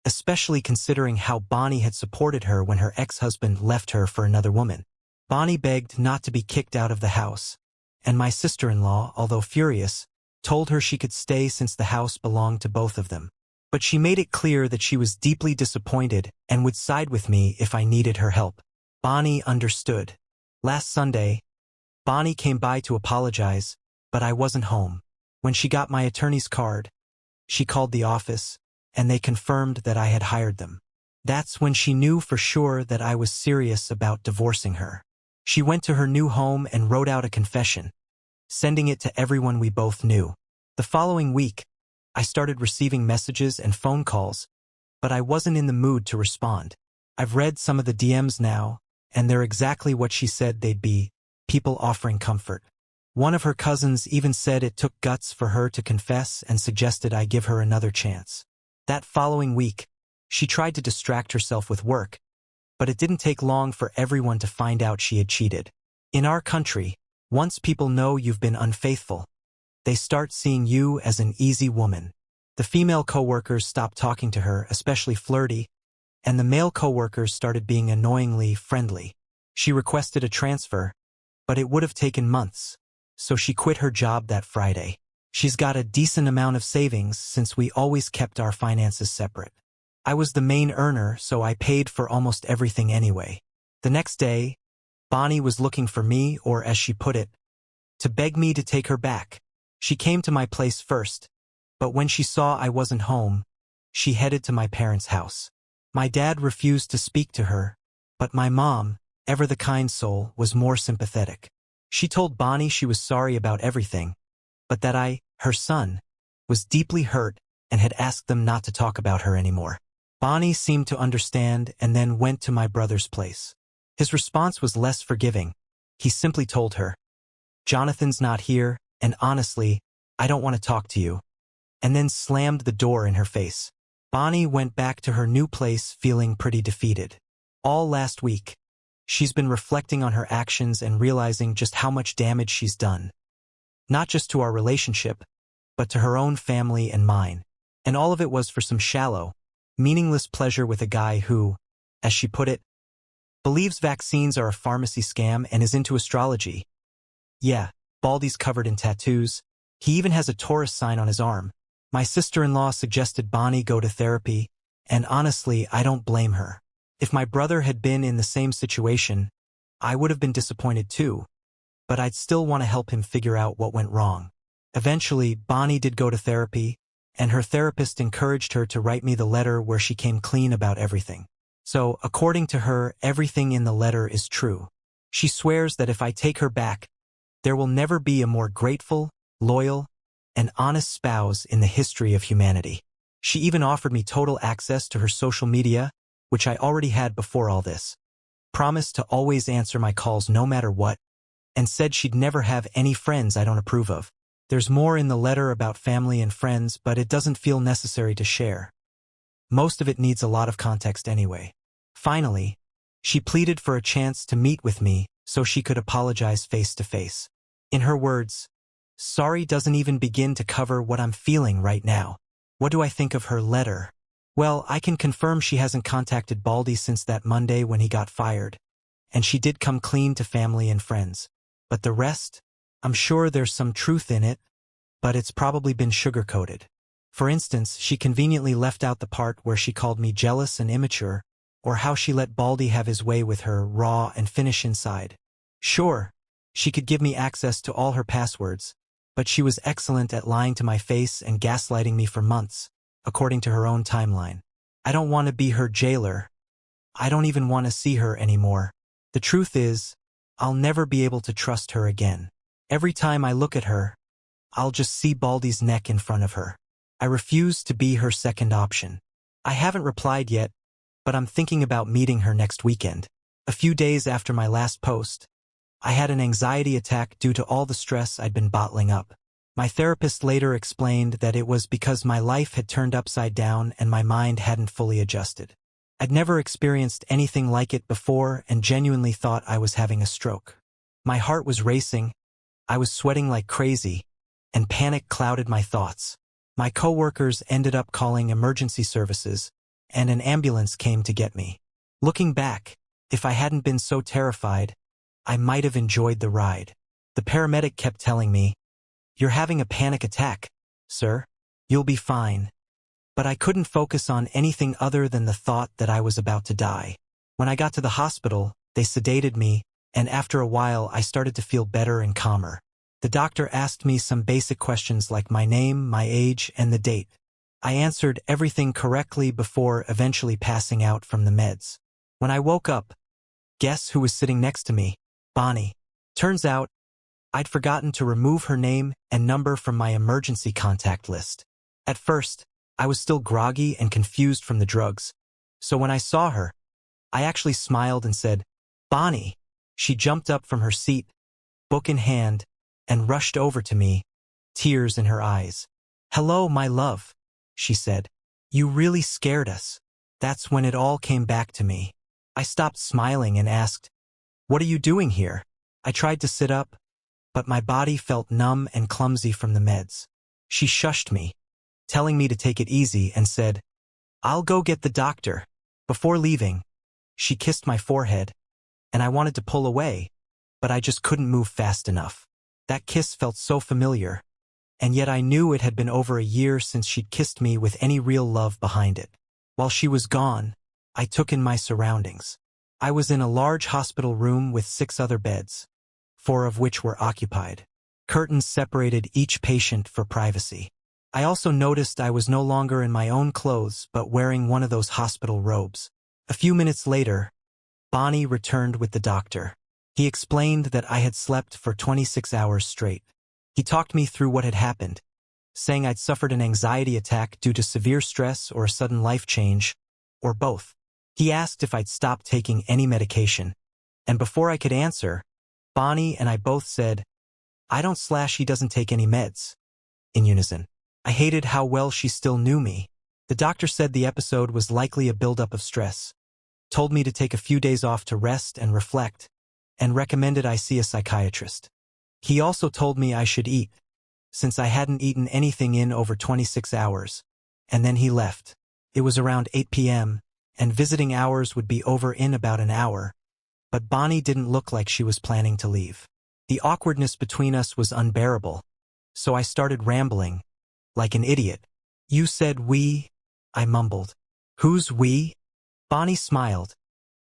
especially considering how Bonnie had supported her when her ex-husband left her for another woman. Bonnie begged not to be kicked out of the house, and my sister-in-law, although furious, told her she could stay since the house belonged to both of them. But she made it clear that she was deeply disappointed and would side with me if I needed her help. Bonnie understood. Last Sunday, Bonnie came by to apologize, but I wasn't home. When she got my attorney's card, she called the office, and they confirmed that I had hired them. That's when she knew for sure that I was serious about divorcing her. She went to her new home and wrote out a confession, sending it to everyone we both knew. The following week, I started receiving messages and phone calls, but I wasn't in the mood to respond. I've read some of the DMs now, and they're exactly what she said they'd be, people offering comfort. One of her cousins even said it took guts for her to confess and suggested I give her another chance. That following week, She tried to distract herself with work, but it didn't take long for everyone to find out she had cheated. In our country, once people know you've been unfaithful, they start seeing you as an easy woman. The female coworkers stopped talking to her, especially flirty, and the male coworkers started being annoyingly friendly. She requested a transfer, but it would have taken months, so she quit her job that Friday. She's got a decent amount of savings since we always kept our finances separate. I was the main earner, so I paid for almost everything anyway. The next day, Bonnie was looking for me, or as she put it, to beg me to take her back. She came to my place first, but when she saw I wasn't home, she headed to my parents' house. My dad refused to speak to her, but my mom, ever the kind soul, was more sympathetic. She told Bonnie she was sorry about everything, but that I, her son, was deeply hurt and had asked them not to talk about her anymore. Bonnie seemed to understand and then went to my brother's place. His response was less forgiving. He simply told her, "Jonathan's not here, and honestly, I don't want to talk to you," and then slammed the door in her face. Bonnie went back to her new place feeling pretty defeated. All last week, she's been reflecting on her actions and realizing just how much damage she's done. Not just to our relationship, but to her own family and mine. And all of it was for some shallow, meaningless pleasure with a guy who, as she put it, believes vaccines are a pharmacy scam and is into astrology. Yeah, Baldie's covered in tattoos. He even has a Taurus sign on his arm. My sister-in-law suggested Bonnie go to therapy, and honestly, I don't blame her. If my brother had been in the same situation, I would have been disappointed too, but I'd still want to help him figure out what went wrong. Eventually, Bonnie did go to therapy, and her therapist encouraged her to write me the letter where she came clean about everything. So, according to her, everything in the letter is true. She swears that if I take her back, there will never be a more grateful, loyal, and honest spouse in the history of humanity. She even offered me total access to her social media, which I already had before all this, promised to always answer my calls no matter what, and said she'd never have any friends I don't approve of. There's more in the letter about family and friends, but it doesn't feel necessary to share. Most of it needs a lot of context anyway. Finally, she pleaded for a chance to meet with me so she could apologize face to face. In her words, "Sorry doesn't even begin to cover what I'm feeling right now. What do I think of her letter?" Well, I can confirm she hasn't contacted Baldie since that Monday when he got fired, and she did come clean to family and friends. But the rest? I'm sure there's some truth in it, but it's probably been sugar-coated. For instance, she conveniently left out the part where she called me jealous and immature, or how she let Baldie have his way with her raw and finish inside. Sure, she could give me access to all her passwords, but she was excellent at lying to my face and gaslighting me for months, according to her own timeline. I don't want to be her jailer. I don't even want to see her anymore. The truth is, I'll never be able to trust her again. Every time I look at her, I'll just see Baldie's neck in front of her. I refuse to be her second option. I haven't replied yet, but I'm thinking about meeting her next weekend. A few days after my last post, I had an anxiety attack due to all the stress I'd been bottling up. My therapist later explained that it was because my life had turned upside down and my mind hadn't fully adjusted. I'd never experienced anything like it before and genuinely thought I was having a stroke. My heart was racing, I was sweating like crazy, and panic clouded my thoughts. My coworkers ended up calling emergency services, and an ambulance came to get me. Looking back, if I hadn't been so terrified, I might have enjoyed the ride. The paramedic kept telling me, "You're having a panic attack, sir. You'll be fine." But I couldn't focus on anything other than the thought that I was about to die. When I got to the hospital, they sedated me, and after a while I started to feel better and calmer. The doctor asked me some basic questions like my name, my age, and the date. I answered everything correctly before eventually passing out from the meds. When I woke up, guess who was sitting next to me? Bonnie. Turns out, I'd forgotten to remove her name and number from my emergency contact list. At first, I was still groggy and confused from the drugs. So when I saw her, I actually smiled and said, "Bonnie." She jumped up from her seat, book in hand, and rushed over to me, tears in her eyes. "Hello, my love," she said. "You really scared us." That's when it all came back to me. I stopped smiling and asked, "What are you doing here?" I tried to sit up, but my body felt numb and clumsy from the meds. She shushed me, telling me to take it easy, and said, "I'll go get the doctor." Before leaving, she kissed my forehead, and I wanted to pull away, but I just couldn't move fast enough. That kiss felt so familiar, and yet I knew it had been over a year since she'd kissed me with any real love behind it. While she was gone, I took in my surroundings. I was in a large hospital room with 6 other beds, 4 of which were occupied. Curtains separated each patient for privacy. I also noticed I was no longer in my own clothes but wearing one of those hospital robes. A few minutes later, Baldie returned with the doctor. He explained that I had slept for 26 hours straight. He talked me through what had happened, saying I'd suffered an anxiety attack due to severe stress or a sudden life change, or both. He asked if I'd stopped taking any medication, and before I could answer, Baldie and I both said, "I don't / he doesn't take any meds," in unison. I hated how well she still knew me. The doctor said the episode was likely a buildup of stress, told me to take a few days off to rest and reflect, and recommended I see a psychiatrist. He also told me I should eat, since I hadn't eaten anything in over 26 hours, and then he left. It was around 8 p.m., and visiting hours would be over in about an hour, but Baldie didn't look like she was planning to leave. The awkwardness between us was unbearable, so I started rambling, like an idiot. "You said we," I mumbled. "Who's we?" Baldie smiled,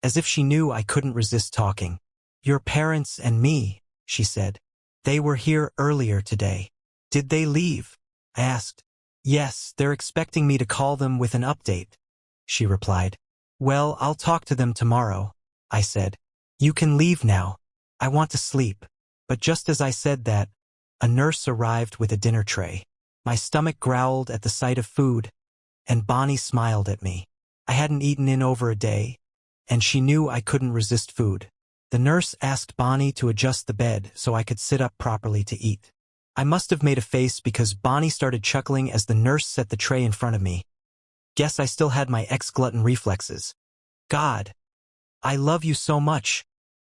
as if she knew I couldn't resist talking. "Your parents and me," she said. "They were here earlier today." "Did they leave?" I asked. "Yes, they're expecting me to call them with an update," she replied. "Well, I'll talk to them tomorrow," I said. "You can leave now. I want to sleep." But just as I said that, a nurse arrived with a dinner tray. My stomach growled at the sight of food, and Baldie smiled at me. I hadn't eaten in over a day, and she knew I couldn't resist food. The nurse asked Baldie to adjust the bed so I could sit up properly to eat. I must have made a face because Baldie started chuckling as the nurse set the tray in front of me. Guess I still had my ex-glutton reflexes. "God, I love you so much,"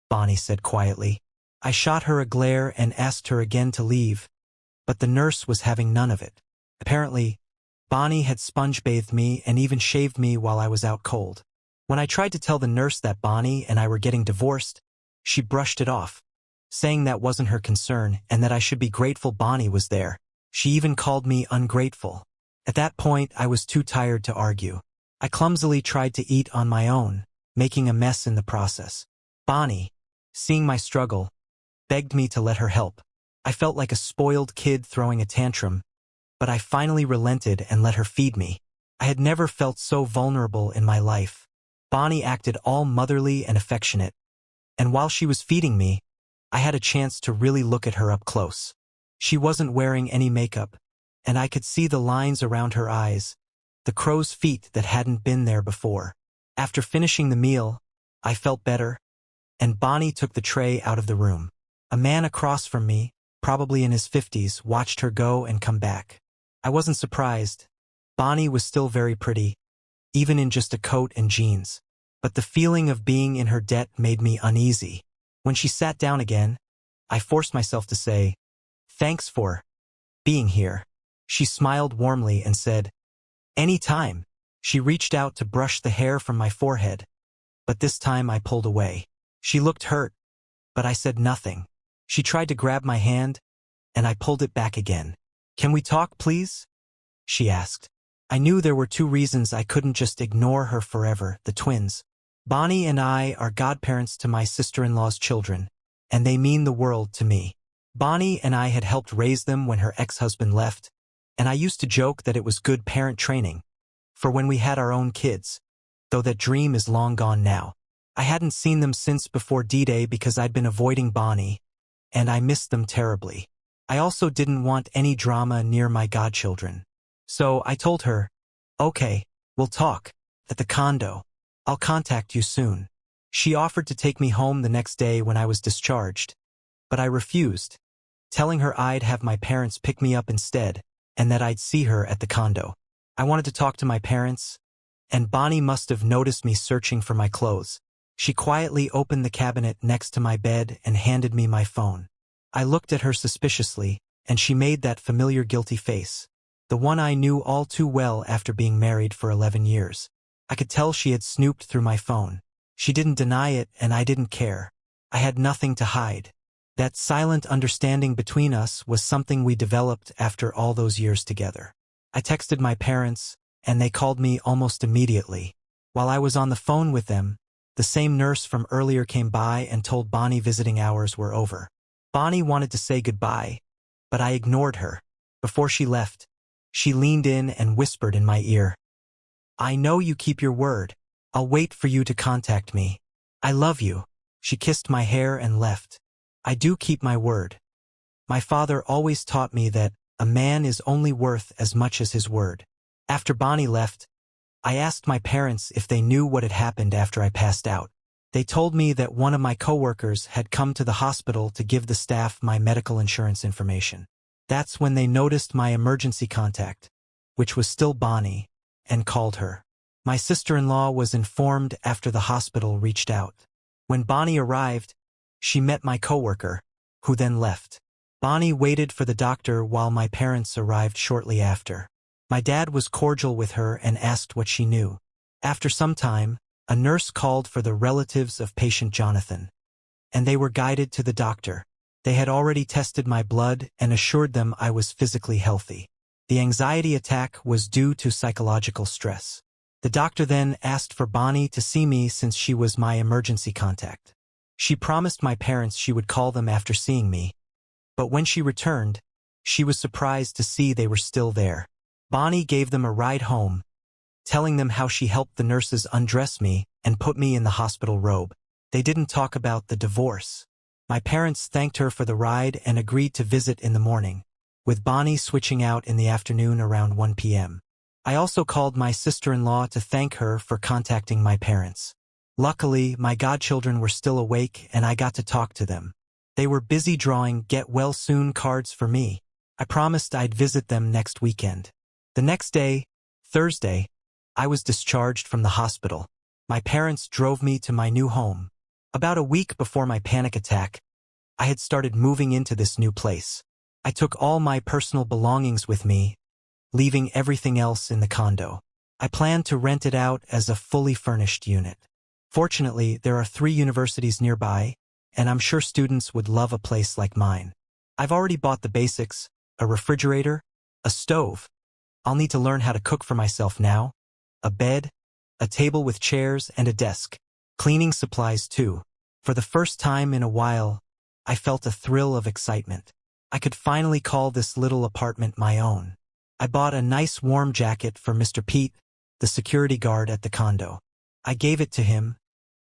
Baldie said quietly. I shot her a glare and asked her again to leave, but the nurse was having none of it. Apparently, Baldie had sponge-bathed me and even shaved me while I was out cold. When I tried to tell the nurse that Baldie and I were getting divorced, she brushed it off, saying that wasn't her concern and that I should be grateful Baldie was there. She even called me ungrateful. At that point, I was too tired to argue. I clumsily tried to eat on my own, making a mess in the process. Baldie, seeing my struggle, begged me to let her help. I felt like a spoiled kid throwing a tantrum, but I finally relented and let her feed me. I had never felt so vulnerable in my life. Baldie acted all motherly and affectionate, and while she was feeding me, I had a chance to really look at her up close. She wasn't wearing any makeup, and I could see the lines around her eyes, the crow's feet that hadn't been there before. After finishing the meal, I felt better, and Baldie took the tray out of the room. A man across from me, probably in his 50s, watched her go and come back. I wasn't surprised. Baldie was still very pretty, even in just a coat and jeans. But the feeling of being in her debt made me uneasy. When she sat down again, I forced myself to say, "Thanks for being here." She smiled warmly and said, "Any time." She reached out to brush the hair from my forehead, but this time I pulled away. She looked hurt, but I said nothing. She tried to grab my hand, and I pulled it back again. "Can we talk, please?" she asked. I knew there were 2 reasons I couldn't just ignore her forever: the twins. Baldie and I are godparents to my sister-in-law's children, and they mean the world to me. Baldie and I had helped raise them when her ex-husband left, and I used to joke that it was good parent training for when we had our own kids, though that dream is long gone now. I hadn't seen them since before D-Day because I'd been avoiding Baldie, and I missed them terribly. I also didn't want any drama near my godchildren. So I told her, "Okay, we'll talk at the condo. I'll contact you soon." She offered to take me home the next day when I was discharged, but I refused, telling her I'd have my parents pick me up instead, and that I'd see her at the condo. I wanted to talk to my parents, and Bonnie must have noticed me searching for my clothes. She quietly opened the cabinet next to my bed and handed me my phone. I looked at her suspiciously, and she made that familiar guilty face. The one I knew all too well after being married for 11 years. I could tell she had snooped through my phone. She didn't deny it, and I didn't care. I had nothing to hide. That silent understanding between us was something we developed after all those years together. I texted my parents, and they called me almost immediately. While I was on the phone with them, the same nurse from earlier came by and told Bonnie visiting hours were over. Bonnie wanted to say goodbye, but I ignored her. Before she left, she leaned in and whispered in my ear, "I know you keep your word. I'll wait for you to contact me. I love you." She kissed my hair and left. I do keep my word. My father always taught me that a man is only worth as much as his word. After Bonnie left, I asked my parents if they knew what had happened after I passed out. They told me that one of my coworkers had come to the hospital to give the staff my medical insurance information. That's when they noticed my emergency contact, which was still Bonnie, and called her. My sister-in-law was informed after the hospital reached out. When Bonnie arrived, she met my coworker, who then left. Bonnie waited for the doctor while my parents arrived shortly after. My dad was cordial with her and asked what she knew. After some time, a nurse called for the relatives of patient Jonathan, and they were guided to the doctor. They had already tested my blood and assured them I was physically healthy. The anxiety attack was due to psychological stress. The doctor then asked for Bonnie to see me since she was my emergency contact. She promised my parents she would call them after seeing me, but when she returned, she was surprised to see they were still there. Bonnie gave them a ride home, telling them how she helped the nurses undress me and put me in the hospital robe. They didn't talk about the divorce. My parents thanked her for the ride and agreed to visit in the morning, with Bonnie switching out in the afternoon around 1 p.m. I also called my sister-in-law to thank her for contacting my parents. Luckily, my godchildren were still awake and I got to talk to them. They were busy drawing get-well-soon cards for me. I promised I'd visit them next weekend. The next day, Thursday, I was discharged from the hospital. My parents drove me to my new home. About a week before my panic attack, I had started moving into this new place. I took all my personal belongings with me, leaving everything else in the condo. I planned to rent it out as a fully furnished unit. Fortunately, there are 3 universities nearby, and I'm sure students would love a place like mine. I've already bought the basics, a refrigerator, a stove. I'll need to learn how to cook for myself now, a bed, a table with chairs and a desk, cleaning supplies too. For the first time in a while, I felt a thrill of excitement. I could finally call this little apartment my own. I bought a nice warm jacket for Mr. Pete, the security guard at the condo. I gave it to him,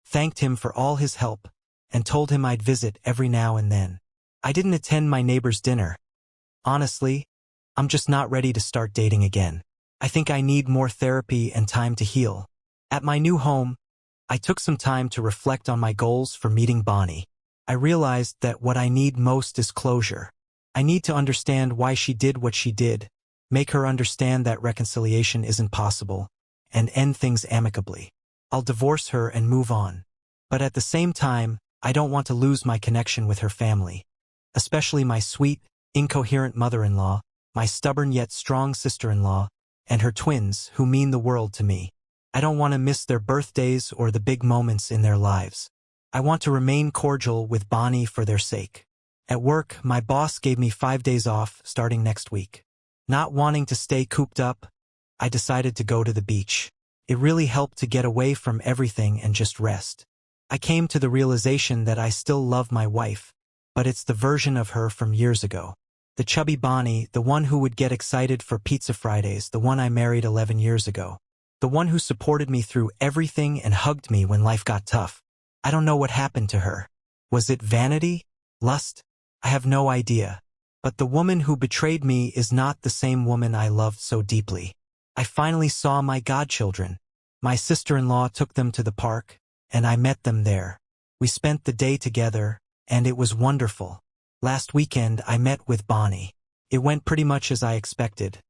thanked him for all his help, and told him I'd visit every now and then. I didn't attend my neighbor's dinner. Honestly, I'm just not ready to start dating again. I think I need more therapy and time to heal. At my new home, I took some time to reflect on my goals for meeting Bonnie. I realized that what I need most is closure. I need to understand why she did what she did, make her understand that reconciliation isn't possible, and end things amicably. I'll divorce her and move on. But at the same time, I don't want to lose my connection with her family, especially my sweet, incoherent mother-in-law, my stubborn yet strong sister-in-law, and her twins who mean the world to me. I don't want to miss their birthdays or the big moments in their lives. I want to remain cordial with Bonnie for their sake. At work, my boss gave me 5 days off starting next week. Not wanting to stay cooped up, I decided to go to the beach. It really helped to get away from everything and just rest. I came to the realization that I still love my wife, but it's the version of her from years ago. The chubby Bonnie, the one who would get excited for Pizza Fridays, the one I married 11 years ago. The one who supported me through everything and hugged me when life got tough. I don't know what happened to her. Was it vanity? Lust? I have no idea. But the woman who betrayed me is not the same woman I loved so deeply. I finally saw my godchildren. My sister-in-law took them to the park, and I met them there. We spent the day together, and it was wonderful. Last weekend, I met with Bonnie. It went pretty much as I expected.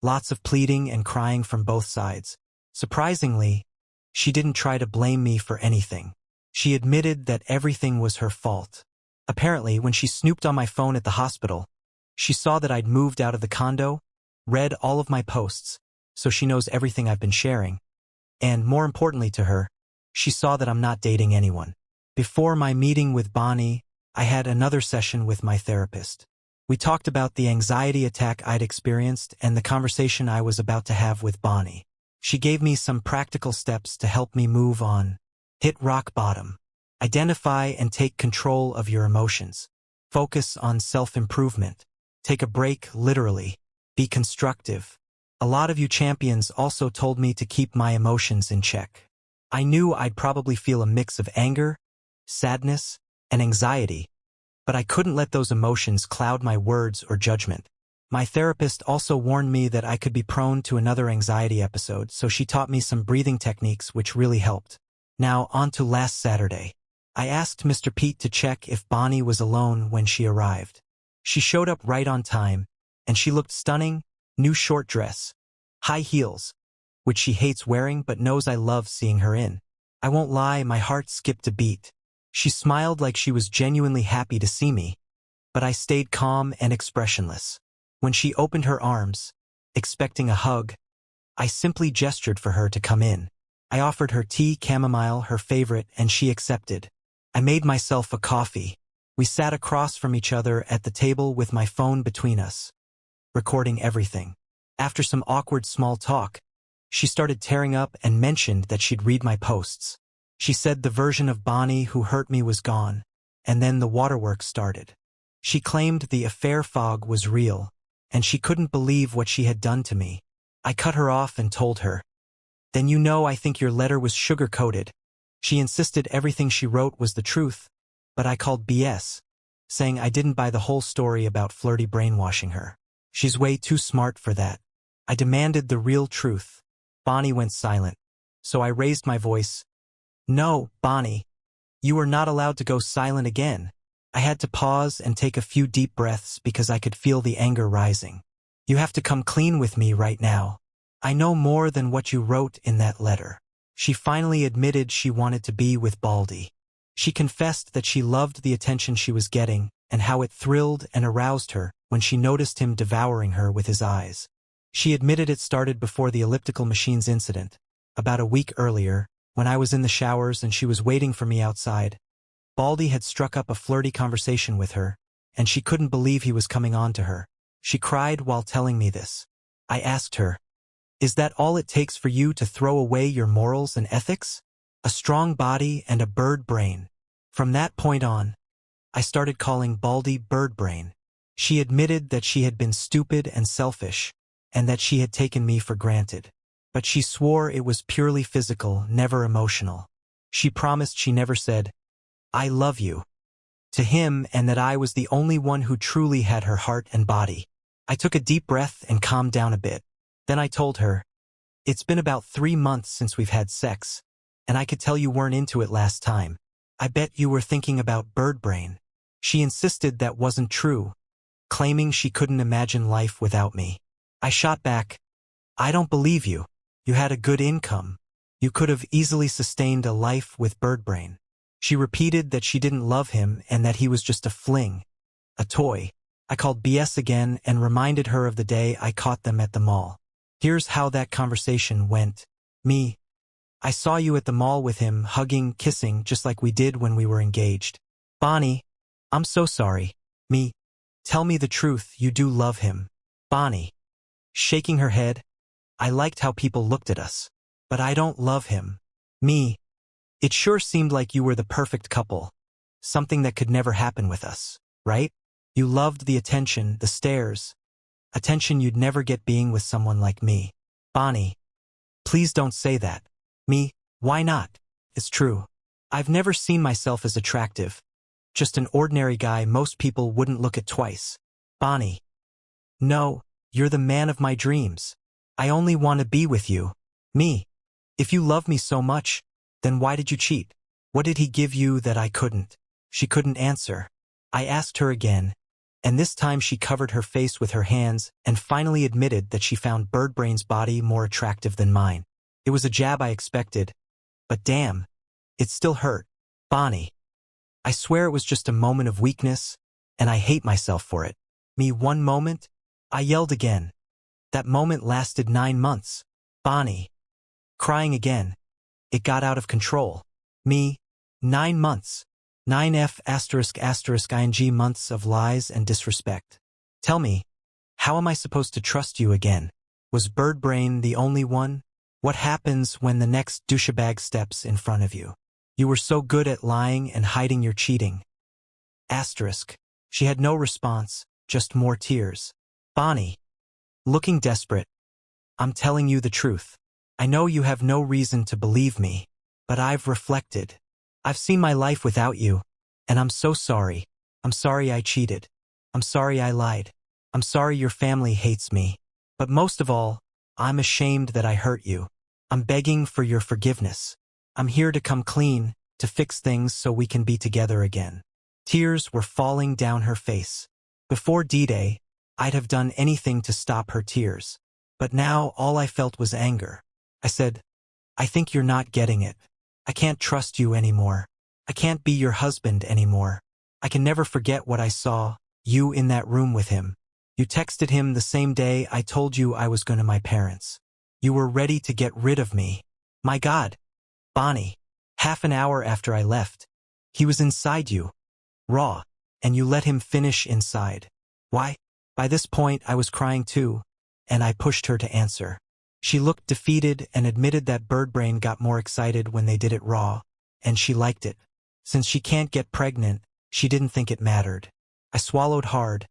Lots of pleading and crying from both sides. Surprisingly, she didn't try to blame me for anything. She admitted that everything was her fault. Apparently, when she snooped on my phone at the hospital, she saw that I'd moved out of the condo, read all of my posts, so she knows everything I've been sharing. And more importantly to her, she saw that I'm not dating anyone. Before my meeting with Bonnie, I had another session with my therapist. We talked about the anxiety attack I'd experienced and the conversation I was about to have with Bonnie. She gave me some practical steps to help me move on. Hit rock bottom. Identify and take control of your emotions. Focus on self-improvement. Take a break, literally. Be constructive. A lot of you champions also told me to keep my emotions in check. I knew I'd probably feel a mix of anger, sadness, and anxiety, but I couldn't let those emotions cloud my words or judgment. My therapist also warned me that I could be prone to another anxiety episode, so she taught me some breathing techniques which really helped. Now, on to last Saturday. I asked Mr. Pete to check if Bonnie was alone when she arrived. She showed up right on time, and she looked stunning, new short dress, high heels, which she hates wearing but knows I love seeing her in. I won't lie, my heart skipped a beat. She smiled like she was genuinely happy to see me, but I stayed calm and expressionless. When she opened her arms, expecting a hug, I simply gestured for her to come in. I offered her tea chamomile, her favorite, and she accepted. I made myself a coffee. We sat across from each other at the table with my phone between us, recording everything. After some awkward small talk, she started tearing up and mentioned that she'd read my posts. She said the version of Bonnie who hurt me was gone, and then the waterworks started. She claimed the affair fog was real, and she couldn't believe what she had done to me. I cut her off and told her, "Then you know I think your letter was sugar-coated." She insisted everything she wrote was the truth, but I called BS, saying I didn't buy the whole story about Flirty brainwashing her. She's way too smart for that. I demanded the real truth. Bonnie went silent, so I raised my voice. "No, Bonnie, you are not allowed to go silent again." I had to pause and take a few deep breaths because I could feel the anger rising. "You have to come clean with me right now. I know more than what you wrote in that letter." She finally admitted she wanted to be with Baldie. She confessed that she loved the attention she was getting and how it thrilled and aroused her when she noticed him devouring her with his eyes. She admitted it started before the elliptical machines incident, about a week earlier, when I was in the showers and she was waiting for me outside. Baldie had struck up a flirty conversation with her, and she couldn't believe he was coming on to her. She cried while telling me this. I asked her, "Is that all it takes for you to throw away your morals and ethics? A strong body and a bird brain." From that point on, I started calling Baldie Bird Brain. She admitted that she had been stupid and selfish, and that she had taken me for granted. But she swore it was purely physical, never emotional. She promised she never said, "I love you," to him, and that I was the only one who truly had her heart and body. I took a deep breath and calmed down a bit. Then I told her, "It's been about 3 months since we've had sex, and I could tell you weren't into it last time. I bet you were thinking about bird brain." She insisted that wasn't true, claiming she couldn't imagine life without me. I shot back, "I don't believe you. You had a good income. You could have easily sustained a life with bird brain." She repeated that she didn't love him and that he was just a fling, a toy. I called BS again and reminded her of the day I caught them at the mall. Here's how that conversation went. Me: "I saw you at the mall with him, hugging, kissing, just like we did when we were engaged." Bonnie: "I'm so sorry." Me: "Tell me the truth, you do love him." Bonnie, shaking her head: "I liked how people looked at us. But I don't love him." Me: "It sure seemed like you were the perfect couple. Something that could never happen with us, right? You loved the attention, the stares. Attention you'd never get being with someone like me." Bonnie: "Please don't say that." Me: "Why not? It's true. I've never seen myself as attractive. Just an ordinary guy most people wouldn't look at twice." Bonnie: "No, you're the man of my dreams. I only want to be with you." Me: "If you love me so much, then why did you cheat? What did he give you that I couldn't?" She couldn't answer. I asked her again, and this time she covered her face with her hands and finally admitted that she found Birdbrain's body more attractive than mine. It was a jab I expected, but damn, it still hurt. Bonnie. I swear it was just a moment of weakness, and I hate myself for it. Me 1 moment? I yelled again. That moment lasted 9 months. Bonnie. Crying again. It got out of control. Me. 9 months. 9F ***ing months of lies and disrespect. Tell me, how am I supposed to trust you again? Was Birdbrain the only one? What happens when the next douchebag steps in front of you? You were so good at lying and hiding your cheating. Asterisk. She had no response, just more tears. Bonnie. Looking desperate. I'm telling you the truth. I know you have no reason to believe me, but I've reflected. I've seen my life without you, and I'm so sorry. I'm sorry I cheated. I'm sorry I lied. I'm sorry your family hates me. But most of all, I'm ashamed that I hurt you. I'm begging for your forgiveness. I'm here to come clean, to fix things so we can be together again. Tears were falling down her face. Before D-Day, I'd have done anything to stop her tears. But now all I felt was anger. I said, I think you're not getting it. I can't trust you anymore. I can't be your husband anymore. I can never forget what I saw, you in that room with him. You texted him the same day I told you I was going to my parents. You were ready to get rid of me. My God. Bonnie. Half an hour after I left. He was inside you. Raw. And you let him finish inside. Why? By this point I was crying too, and I pushed her to answer. She looked defeated and admitted that Birdbrain got more excited when they did it raw, and she liked it. Since she can't get pregnant, she didn't think it mattered. I swallowed hard,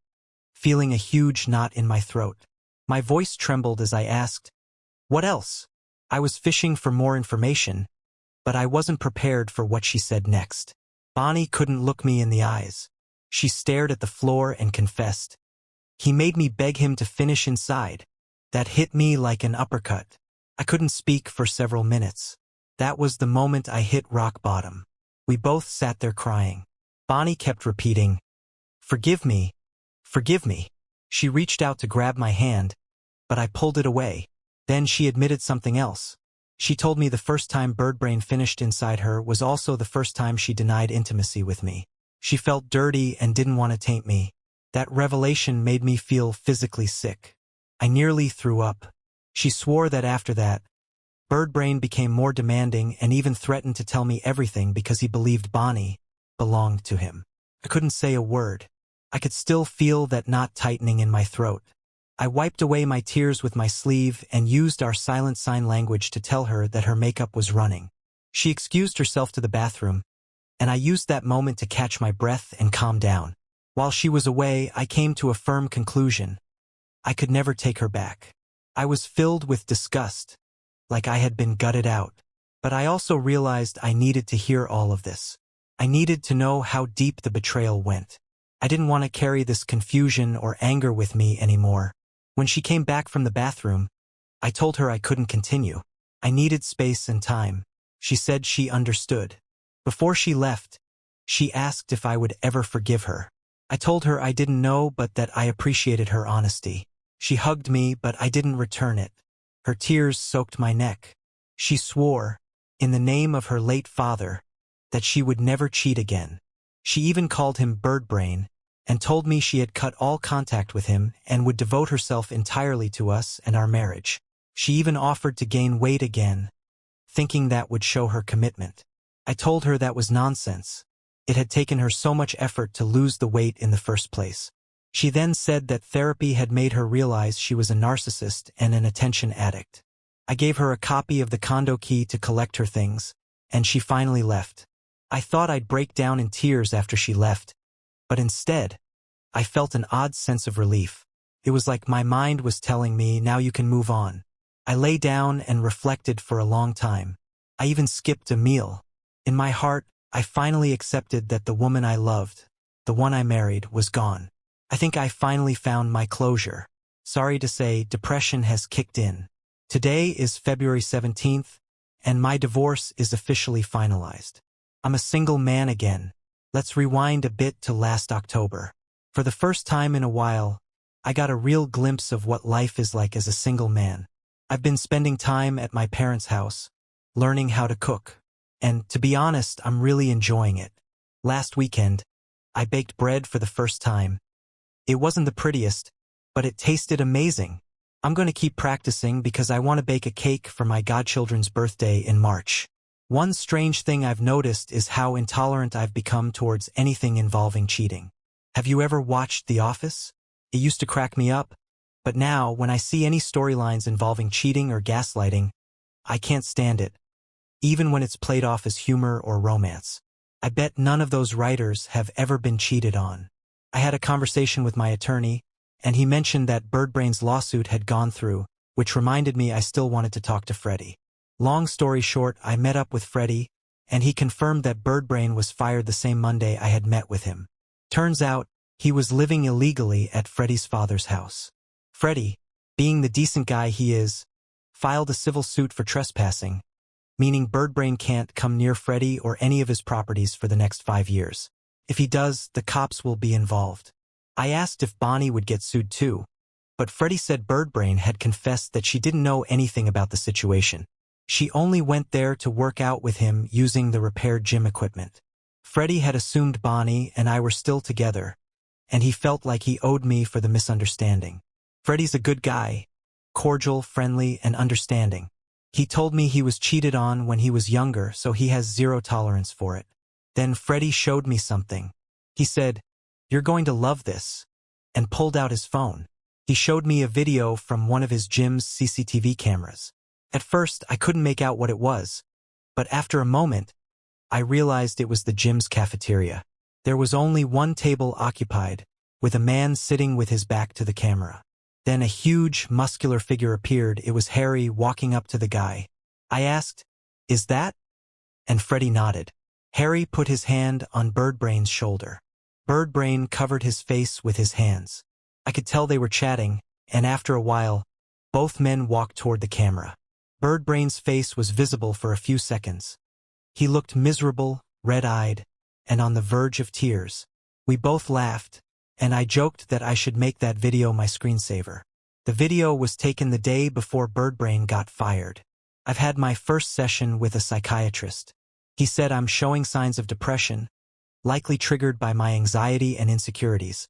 feeling a huge knot in my throat. My voice trembled as I asked, what else? I was fishing for more information, but I wasn't prepared for what she said next. Bonnie couldn't look me in the eyes. She stared at the floor and confessed. He made me beg him to finish inside. That hit me like an uppercut. I couldn't speak for several minutes. That was the moment I hit rock bottom. We both sat there crying. Bonnie kept repeating, forgive me, forgive me. She reached out to grab my hand, but I pulled it away. Then she admitted something else. She told me the first time Birdbrain finished inside her was also the first time she denied intimacy with me. She felt dirty and didn't want to taint me. That revelation made me feel physically sick. I nearly threw up. She swore that after that, Birdbrain became more demanding and even threatened to tell me everything because he believed Bonnie belonged to him. I couldn't say a word. I could still feel that knot tightening in my throat. I wiped away my tears with my sleeve and used our silent sign language to tell her that her makeup was running. She excused herself to the bathroom, and I used that moment to catch my breath and calm down. While she was away, I came to a firm conclusion. I could never take her back. I was filled with disgust, like I had been gutted out. But I also realized I needed to hear all of this. I needed to know how deep the betrayal went. I didn't want to carry this confusion or anger with me anymore. When she came back from the bathroom, I told her I couldn't continue. I needed space and time. She said she understood. Before she left, she asked if I would ever forgive her. I told her I didn't know, but that I appreciated her honesty. She hugged me, but I didn't return it. Her tears soaked my neck. She swore, in the name of her late father, that she would never cheat again. She even called him Birdbrain, and told me she had cut all contact with him and would devote herself entirely to us and our marriage. She even offered to gain weight again, thinking that would show her commitment. I told her that was nonsense. It had taken her so much effort to lose the weight in the first place. She then said that therapy had made her realize she was a narcissist and an attention addict. I gave her a copy of the condo key to collect her things, and she finally left. I thought I'd break down in tears after she left, but instead, I felt an odd sense of relief. It was like my mind was telling me, now you can move on. I lay down and reflected for a long time. I even skipped a meal. In my heart, I finally accepted that the woman I loved, the one I married, was gone. I think I finally found my closure. Sorry to say, depression has kicked in. Today is February 17th, and my divorce is officially finalized. I'm a single man again. Let's rewind a bit to last October. For the first time in a while, I got a real glimpse of what life is like as a single man. I've been spending time at my parents' house, learning how to cook. And to be honest, I'm really enjoying it. Last weekend, I baked bread for the first time. It wasn't the prettiest, but it tasted amazing. I'm going to keep practicing because I want to bake a cake for my godchildren's birthday in March. One strange thing I've noticed is how intolerant I've become towards anything involving cheating. Have you ever watched The Office? It used to crack me up, but now when I see any storylines involving cheating or gaslighting, I can't stand it, even when it's played off as humor or romance. I bet none of those writers have ever been cheated on. I had a conversation with my attorney, and he mentioned that Birdbrain's lawsuit had gone through, which reminded me I still wanted to talk to Freddie. Long story short, I met up with Freddie, and he confirmed that Birdbrain was fired the same Monday I had met with him. Turns out, he was living illegally at Freddie's father's house. Freddie, being the decent guy he is, filed a civil suit for trespassing, meaning Birdbrain can't come near Freddie or any of his properties for the next 5 years. If he does, the cops will be involved. I asked if Bonnie would get sued too, but Freddie said Birdbrain had confessed that she didn't know anything about the situation. She only went there to work out with him using the repaired gym equipment. Freddie had assumed Bonnie and I were still together, and he felt like he owed me for the misunderstanding. Freddie's a good guy, cordial, friendly, and understanding. He told me he was cheated on when he was younger, so he has zero tolerance for it. Then Freddie showed me something. He said, "You're going to love this," and pulled out his phone. He showed me a video from one of his gym's CCTV cameras. At first, I couldn't make out what it was, but after a moment, I realized it was the gym's cafeteria. There was only one table occupied, with a man sitting with his back to the camera. Then a huge, muscular figure appeared. It was Harry walking up to the guy. I asked, "Is that?" And Freddie nodded. Harry put his hand on Birdbrain's shoulder. Birdbrain covered his face with his hands. I could tell they were chatting, and after a while, both men walked toward the camera. Birdbrain's face was visible for a few seconds. He looked miserable, red-eyed, and on the verge of tears. We both laughed, and I joked that I should make that video my screensaver. The video was taken the day before Birdbrain got fired. I've had my first session with a psychiatrist. He said I'm showing signs of depression, likely triggered by my anxiety and insecurities.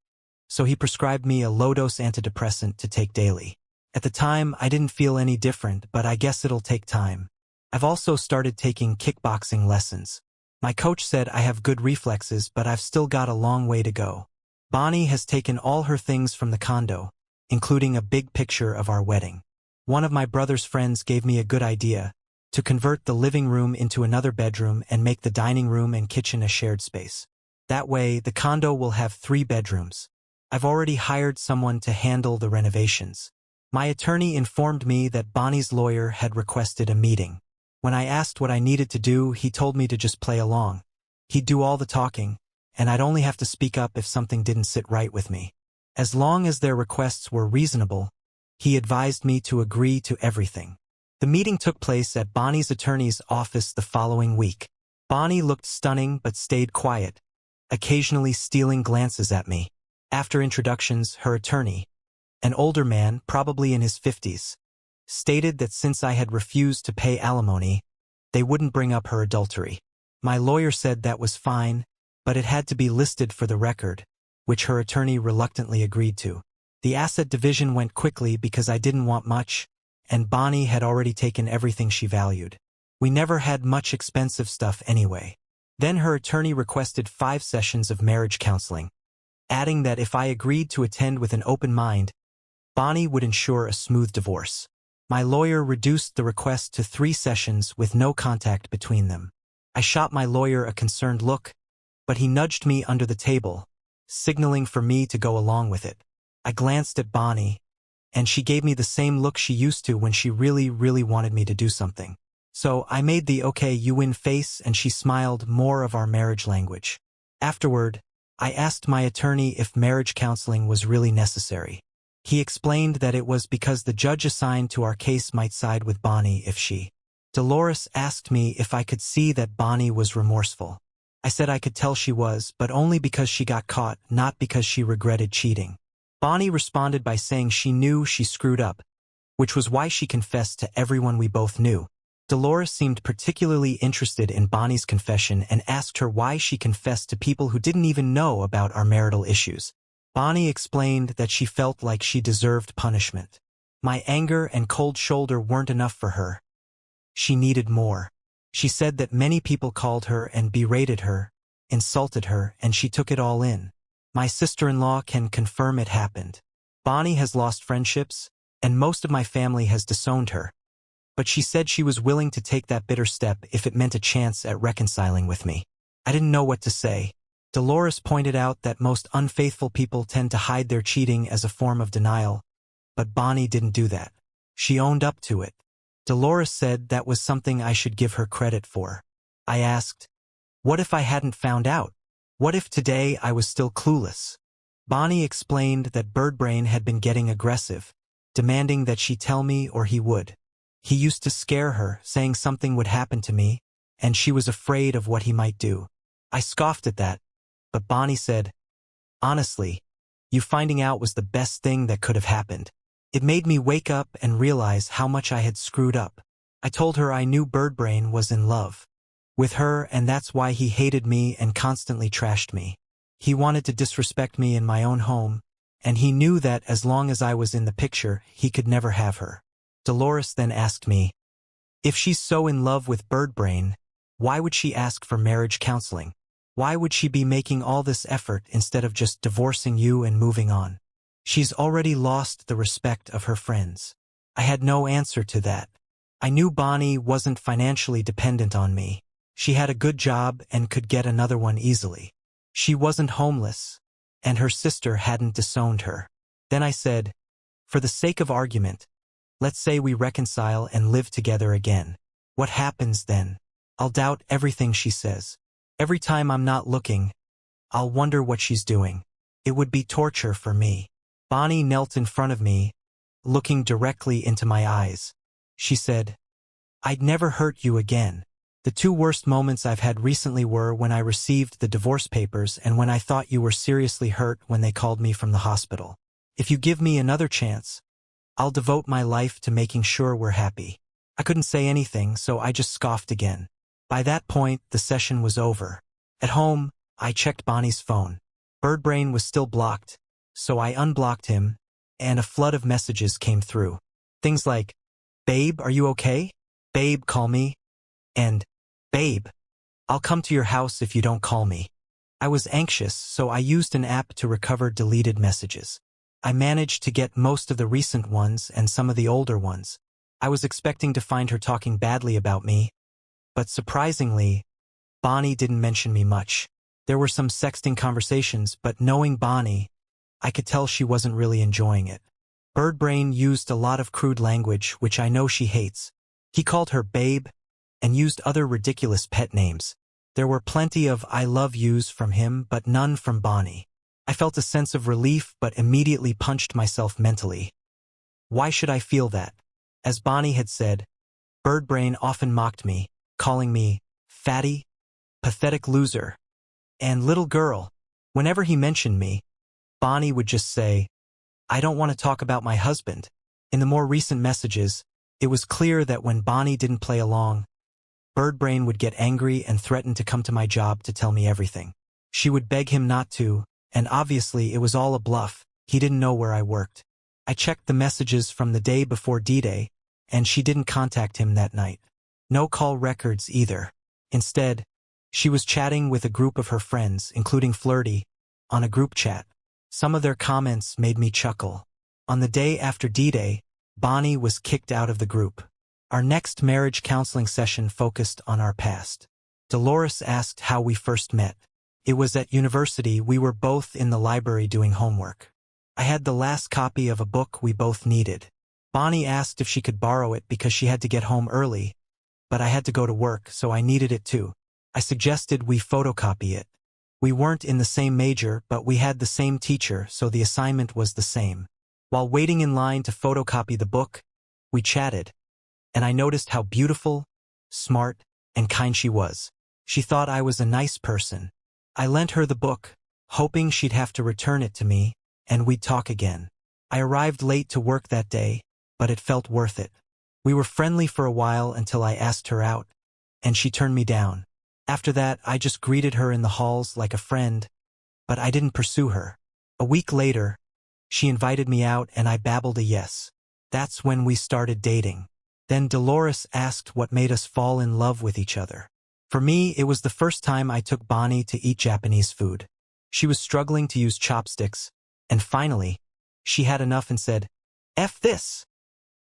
So he prescribed me a low-dose antidepressant to take daily. At the time, I didn't feel any different, but I guess it'll take time. I've also started taking kickboxing lessons. My coach said I have good reflexes, but I've still got a long way to go. Bonnie has taken all her things from the condo, including a big picture of our wedding. One of my brother's friends gave me a good idea, to convert the living room into another bedroom and make the dining room and kitchen a shared space. That way, the condo will have 3 bedrooms. I've already hired someone to handle the renovations. My attorney informed me that Bonnie's lawyer had requested a meeting. When I asked what I needed to do, he told me to just play along. He'd do all the talking, and I'd only have to speak up if something didn't sit right with me. As long as their requests were reasonable, he advised me to agree to everything. The meeting took place at Bonnie's attorney's office the following week. Bonnie looked stunning but stayed quiet, occasionally stealing glances at me. After introductions, her attorney, an older man, probably in his 50s, stated that since I had refused to pay alimony, they wouldn't bring up her adultery. My lawyer said that was fine, but it had to be listed for the record, which her attorney reluctantly agreed to. The asset division went quickly because I didn't want much, and Bonnie had already taken everything she valued. We never had much expensive stuff anyway. Then her attorney requested 5 sessions of marriage counseling, adding that if I agreed to attend with an open mind, Bonnie would ensure a smooth divorce. My lawyer reduced the request to 3 sessions with no contact between them. I shot my lawyer a concerned look, but he nudged me under the table, signaling for me to go along with it. I glanced at Bonnie, and she gave me the same look she used to when she really wanted me to do something. So I made the "okay, you win" face, and she smiled, more of our marriage language. Afterward, I asked my attorney if marriage counseling was really necessary. He explained that it was because the judge assigned to our case might side with Bonnie if she. Dolores asked me if I could see that Bonnie was remorseful. I said I could tell she was, but only because she got caught, not because she regretted cheating. Bonnie responded by saying she knew she screwed up, which was why she confessed to everyone we both knew. Dolores seemed particularly interested in Bonnie's confession and asked her why she confessed to people who didn't even know about our marital issues. Bonnie explained that she felt like she deserved punishment. My anger and cold shoulder weren't enough for her. She needed more. She said that many people called her and berated her, insulted her, and she took it all in. My sister-in-law can confirm it happened. Bonnie has lost friendships, and most of my family has disowned her. But she said she was willing to take that bitter step if it meant a chance at reconciling with me. I didn't know what to say. Dolores pointed out that most unfaithful people tend to hide their cheating as a form of denial, but Bonnie didn't do that. She owned up to it. Dolores said that was something I should give her credit for. I asked, what if I hadn't found out? What if today I was still clueless? Bonnie explained that Birdbrain had been getting aggressive, demanding that she tell me or he would. He used to scare her, saying something would happen to me, and she was afraid of what he might do. I scoffed at that, but Bonnie said, honestly, you finding out was the best thing that could have happened. It made me wake up and realize how much I had screwed up. I told her I knew Birdbrain was in love with her, and that's why he hated me and constantly trashed me. He wanted to disrespect me in my own home, and he knew that as long as I was in the picture, he could never have her. Dolores then asked me, if she's so in love with Birdbrain, why would she ask for marriage counseling? Why would she be making all this effort instead of just divorcing you and moving on? She's already lost the respect of her friends. I had no answer to that. I knew Bonnie wasn't financially dependent on me. She had a good job and could get another one easily. She wasn't homeless, and her sister hadn't disowned her. Then I said, for the sake of argument, let's say we reconcile and live together again. What happens then? I'll doubt everything she says. Every time I'm not looking, I'll wonder what she's doing. It would be torture for me. Bonnie knelt in front of me, looking directly into my eyes. She said, I'd never hurt you again. The two worst moments I've had recently were when I received the divorce papers and when I thought you were seriously hurt when they called me from the hospital. If you give me another chance, I'll devote my life to making sure we're happy. I couldn't say anything, so I just scoffed again. By that point, the session was over. At home, I checked Bonnie's phone. Birdbrain was still blocked, so I unblocked him, and a flood of messages came through. Things like, babe, are you okay? Babe, call me. And, babe, I'll come to your house if you don't call me. I was anxious, so I used an app to recover deleted messages. I managed to get most of the recent ones and some of the older ones. I was expecting to find her talking badly about me, but surprisingly, Bonnie didn't mention me much. There were some sexting conversations, but knowing Bonnie, I could tell she wasn't really enjoying it. Birdbrain used a lot of crude language, which I know she hates. He called her babe and used other ridiculous pet names. There were plenty of I love yous from him, but none from Bonnie. I felt a sense of relief but immediately punched myself mentally. Why should I feel that? As Bonnie had said, Birdbrain often mocked me, calling me fatty, pathetic loser, and little girl. Whenever he mentioned me, Bonnie would just say, I don't want to talk about my husband. In the more recent messages, it was clear that when Bonnie didn't play along, Birdbrain would get angry and threaten to come to my job to tell me everything. She would beg him not to, and obviously it was all a bluff. He didn't know where I worked. I checked the messages from the day before D-Day, and she didn't contact him that night. No call records either. Instead, she was chatting with a group of her friends, including Flirty, on a group chat. Some of their comments made me chuckle. On the day after D-Day, Bonnie was kicked out of the group. Our next marriage counseling session focused on our past. Dolores asked how we first met. It was at university. We were both in the library doing homework. I had the last copy of a book we both needed. Bonnie asked if she could borrow it because she had to get home early, but I had to go to work, so I needed it too. I suggested we photocopy it. We weren't in the same major, but we had the same teacher, so the assignment was the same. While waiting in line to photocopy the book, we chatted, and I noticed how beautiful, smart, and kind she was. She thought I was a nice person. I lent her the book, hoping she'd have to return it to me, and we'd talk again. I arrived late to work that day, but it felt worth it. We were friendly for a while until I asked her out, and she turned me down. After that, I just greeted her in the halls like a friend, but I didn't pursue her. A week later, she invited me out and I babbled a yes. That's when we started dating. Then Dolores asked what made us fall in love with each other. For me, it was the first time I took Bonnie to eat Japanese food. She was struggling to use chopsticks, and finally, she had enough and said, "F this,"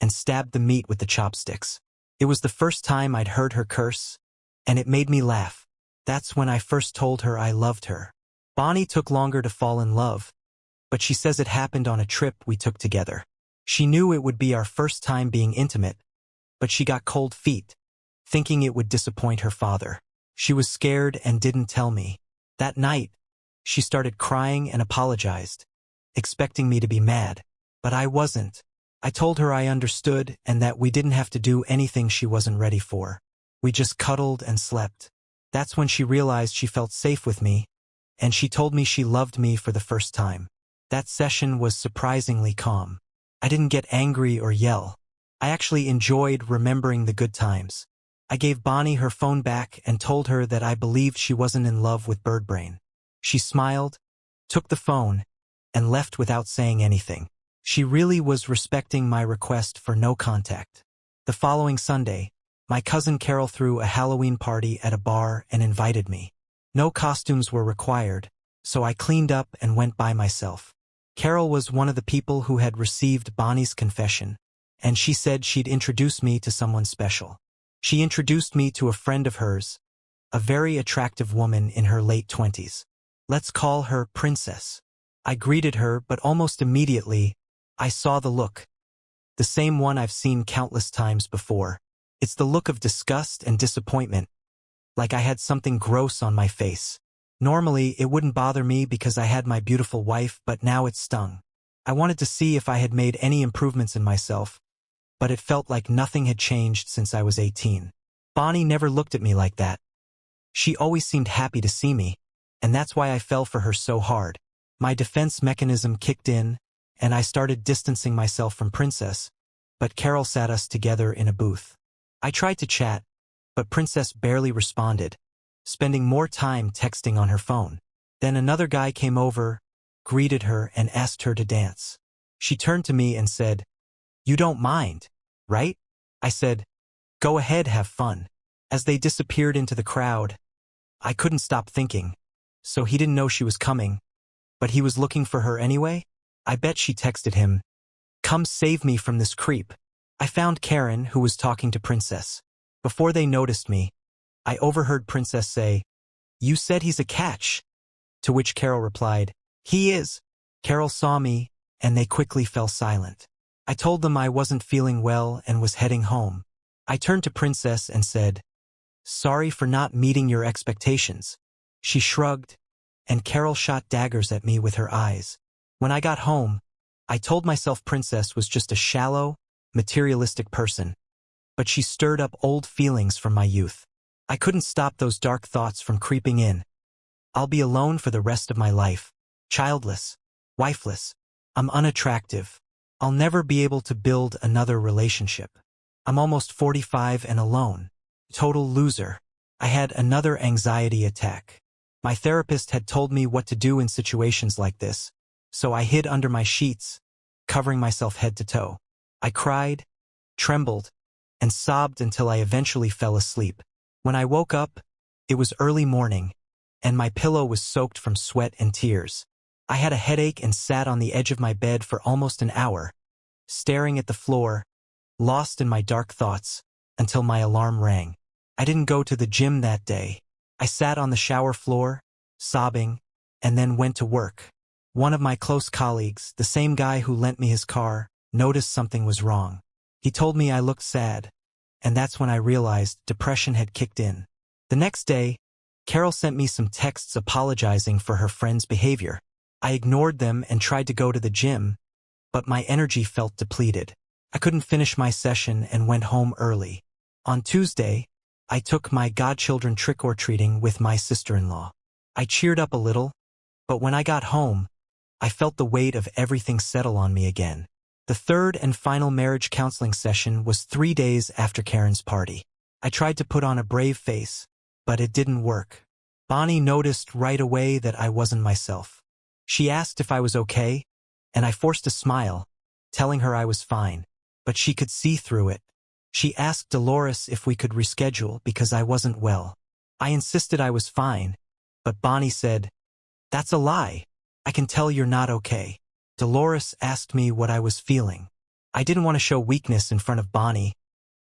and stabbed the meat with the chopsticks. It was the first time I'd heard her curse, and it made me laugh. That's when I first told her I loved her. Bonnie took longer to fall in love, but she says it happened on a trip we took together. She knew it would be our first time being intimate, but she got cold feet, thinking it would disappoint her father. She was scared and didn't tell me. That night, she started crying and apologized, expecting me to be mad. But I wasn't. I told her I understood and that we didn't have to do anything she wasn't ready for. We just cuddled and slept. That's when she realized she felt safe with me, and she told me she loved me for the first time. That session was surprisingly calm. I didn't get angry or yell. I actually enjoyed remembering the good times. I gave Bonnie her phone back and told her that I believed she wasn't in love with Birdbrain. She smiled, took the phone, and left without saying anything. She really was respecting my request for no contact. The following Sunday, my cousin Carol threw a Halloween party at a bar and invited me. No costumes were required, so I cleaned up and went by myself. Carol was one of the people who had received Bonnie's confession, and she said she'd introduce me to someone special. She introduced me to a friend of hers, a very attractive woman in her late 20s. Let's call her Princess. I greeted her, but almost immediately, I saw the look. The same one I've seen countless times before. It's the look of disgust and disappointment, like I had something gross on my face. Normally, it wouldn't bother me because I had my beautiful wife, but now it stung. I wanted to see if I had made any improvements in myself, but it felt like nothing had changed since I was 18. Bonnie never looked at me like that. She always seemed happy to see me, and that's why I fell for her so hard. My defense mechanism kicked in, and I started distancing myself from Princess, but Carol sat us together in a booth. I tried to chat, but Princess barely responded, spending more time texting on her phone. Then another guy came over, greeted her, and asked her to dance. She turned to me and said, "You don't mind, right?" I said, "Go ahead, have fun." As they disappeared into the crowd, I couldn't stop thinking, so he didn't know she was coming, but he was looking for her anyway? I bet she texted him, "Come save me from this creep." I found Karen, who was talking to Princess. Before they noticed me, I overheard Princess say, "You said he's a catch." To which Carol replied, "He is." Carol saw me, and they quickly fell silent. I told them I wasn't feeling well and was heading home. I turned to Princess and said, "Sorry for not meeting your expectations." She shrugged, and Carol shot daggers at me with her eyes. When I got home, I told myself Princess was just a shallow, materialistic person, but she stirred up old feelings from my youth. I couldn't stop those dark thoughts from creeping in. I'll be alone for the rest of my life. Childless. Wifeless. I'm unattractive. I'll never be able to build another relationship. I'm almost 45 and alone. Total loser. I had another anxiety attack. My therapist had told me what to do in situations like this, so I hid under my sheets, covering myself head to toe. I cried, trembled, and sobbed until I eventually fell asleep. When I woke up, it was early morning, and my pillow was soaked from sweat and tears. I had a headache and sat on the edge of my bed for almost an hour, staring at the floor, lost in my dark thoughts, until my alarm rang. I didn't go to the gym that day. I sat on the shower floor, sobbing, and then went to work. One of my close colleagues, the same guy who lent me his car, noticed something was wrong. He told me I looked sad, and that's when I realized depression had kicked in. The next day, Carol sent me some texts apologizing for her friend's behavior. I ignored them and tried to go to the gym, but my energy felt depleted. I couldn't finish my session and went home early. On Tuesday, I took my godchildren trick-or-treating with my sister-in-law. I cheered up a little, but when I got home, I felt the weight of everything settle on me again. The third and final marriage counseling session was 3 days after Karen's party. I tried to put on a brave face, but it didn't work. Bonnie noticed right away that I wasn't myself. She asked if I was okay, and I forced a smile, telling her I was fine, but she could see through it. She asked Dolores if we could reschedule because I wasn't well. I insisted I was fine, but Bonnie said, "That's a lie. I can tell you're not okay." Dolores asked me what I was feeling. I didn't want to show weakness in front of Bonnie,